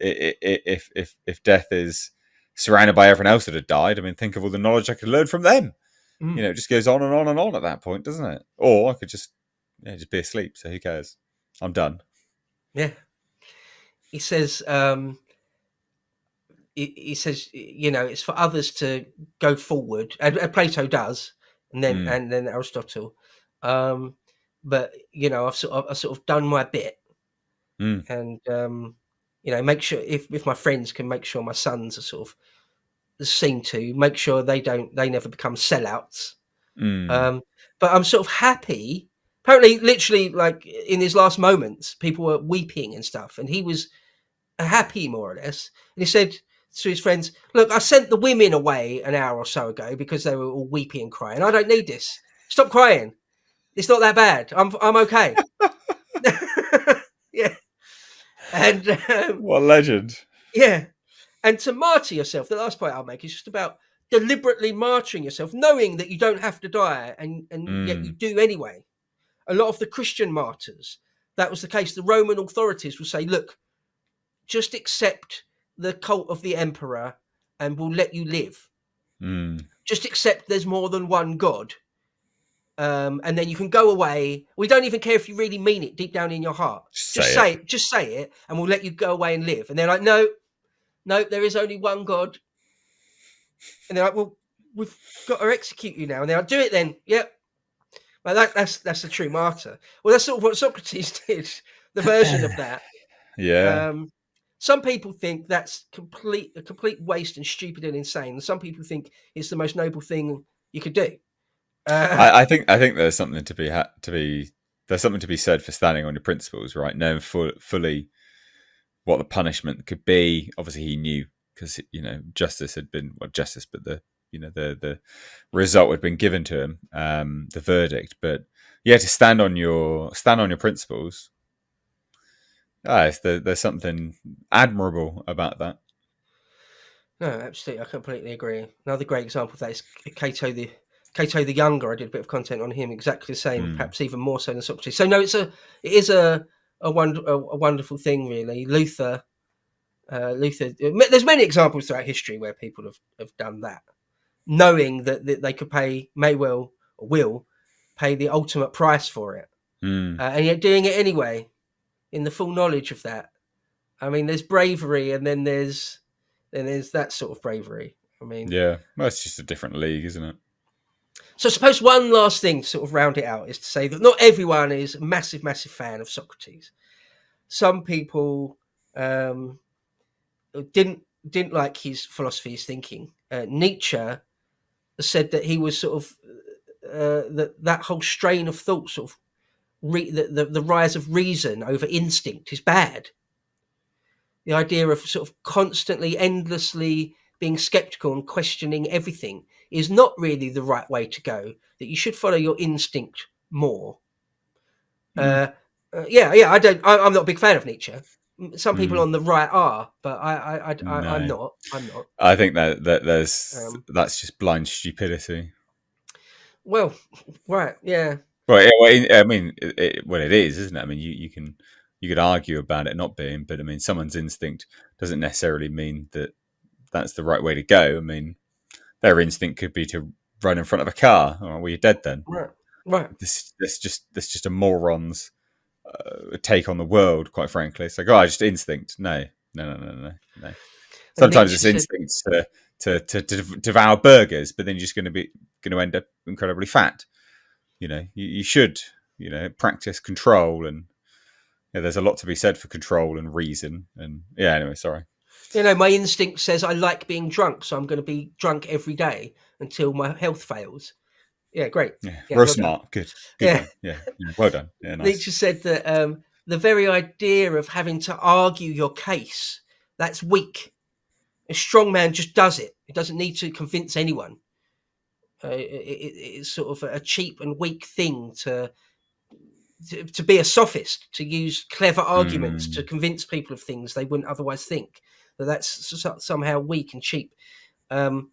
if death is surrounded by everyone else that had died, I mean, think of all the knowledge I could learn from them. It just goes on and on and on at that point, doesn't it? Or I could just be asleep. So who cares? I'm done. Yeah. He says, he says, it's for others to go forward, and Plato does, and then Aristotle. but I've sort of done my bit, Mm, and make sure if my friends can make sure my sons are sort of seen to, make sure they never become sellouts. mm, Um, but I'm sort of happy. Apparently, literally, like in his last moments, people were weeping and stuff, and he was happy more or less. And he said to his friends, "Look, I sent the women away an hour or so ago because they were all weeping and crying. I don't need this. Stop crying. It's not that bad. I'm okay." Yeah, and what a legend. yeah, and to martyr yourself. The last point I'll make is just about deliberately martyring yourself, knowing that you don't have to die, and yet you Mm, do anyway. A lot of the Christian martyrs, that was the case. The Roman authorities will say, "Look, just accept the cult of the emperor, and we'll let you live. mm. Just accept there's more than one God." And then you can go away. We don't even care if you really mean it deep down in your heart. Just Just say say it. it. Just say it, and we'll let you go away and live. And they're like, "No, no, there is only one God." And they're like, "Well, we've got to execute you now." And they're like, "Do it then." Yep. Well, that's the true martyr. Well, that's sort of what Socrates did. The version of that. Yeah. Um, some people think that's a complete waste and stupid and insane. And some people think it's the most noble thing you could do. Uh, I think there's something there's something to be said for standing on your principles, right? Knowing fully what the punishment could be. Obviously, he knew because justice had been justice, but the result had been given to him, the verdict. But yeah, to stand on your principles. There's something admirable about that. no, absolutely, I completely agree. Another great example of that is Cato the Younger. I did a bit of content on him, exactly the same, Mm, perhaps even more so than Socrates. So no, it is a wonderful thing, really. Luther. There's many examples throughout history where people have done that, knowing that they could may well or will pay the ultimate price for it, mm, and yet doing it anyway in the full knowledge of that. I mean, there's bravery, and then there's that sort of bravery. I mean, yeah, well, it's just a different league, isn't it? so I suppose one last thing to sort of round it out is to say that not everyone is a massive, massive fan of Socrates. Some people um, didn't like his philosophy, his thinking. Nietzsche said that he was sort of that whole strain of thought, sort of the rise of reason over instinct is bad. The idea of sort of constantly, endlessly being skeptical and questioning everything is not really the right way to go. That you should follow your instinct more. Mm, Uh, yeah. I'm not a big fan of Nietzsche. Some people mm, on the right are, but I'm no. not. I'm not. I think that there's Um, that's just blind stupidity. well, right, yeah, I mean, it is, isn't it? I mean, you could argue about it not being, but I mean, someone's instinct doesn't necessarily mean that that's the right way to go. I mean, their instinct could be to run in front of a car. Oh, well, you're dead then. right, right. This just a moron's take on the world. Quite frankly, it's like, oh, just instinct. No, no, no, no, no, no. And Sometimes Nietzsche it's said, instincts to devour burgers, but then you're just going to end up incredibly fat. You should practice control, and there's a lot to be said for control and reason. And yeah, anyway, sorry. my instinct says I like being drunk, so I'm going to be drunk every day until my health fails. Yeah, great. Yeah, Yeah, real well done. smart. Good Yeah, one. Yeah, yeah, well done. Yeah, nice. Nietzsche said that the very idea of having to argue your case, that's weak. A strong man just does it. It doesn't need to convince anyone. It's sort of a cheap and weak thing to be a sophist, to use clever arguments to Mm, convince people of things they wouldn't otherwise think. That's somehow weak and cheap. Um,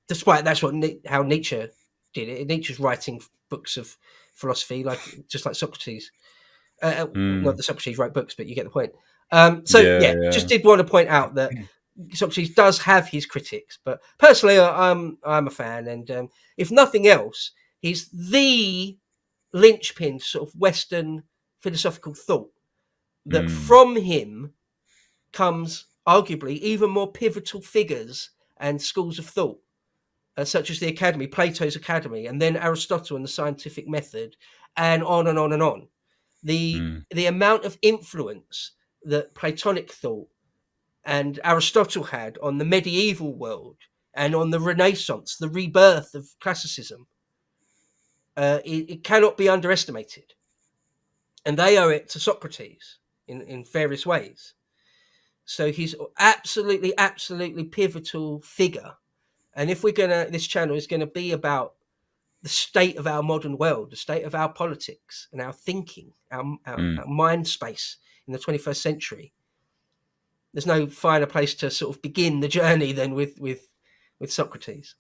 Despite that's how Nietzsche did it. Nietzsche's writing books of philosophy, just like Socrates. Not mm, that Socrates wrote books, but you get the point. So yeah, yeah, yeah. just did want to point out that Socrates does have his critics, but personally, I'm a fan, and if nothing else, he's the linchpin to sort of Western philosophical thought. That Mm, from him comes arguably even more pivotal figures and schools of thought. such as the Academy, Plato's Academy, and then Aristotle and the scientific method, and on and on and on. The amount of influence that Platonic thought and Aristotle had on the medieval world and on the Renaissance, the rebirth of classicism, it cannot be underestimated. And they owe it to Socrates in various ways. So he's absolutely pivotal figure. And if this channel is gonna be about the state of our modern world, the state of our politics and our thinking, our mind space in the 21st century, there's no finer place to sort of begin the journey than with Socrates.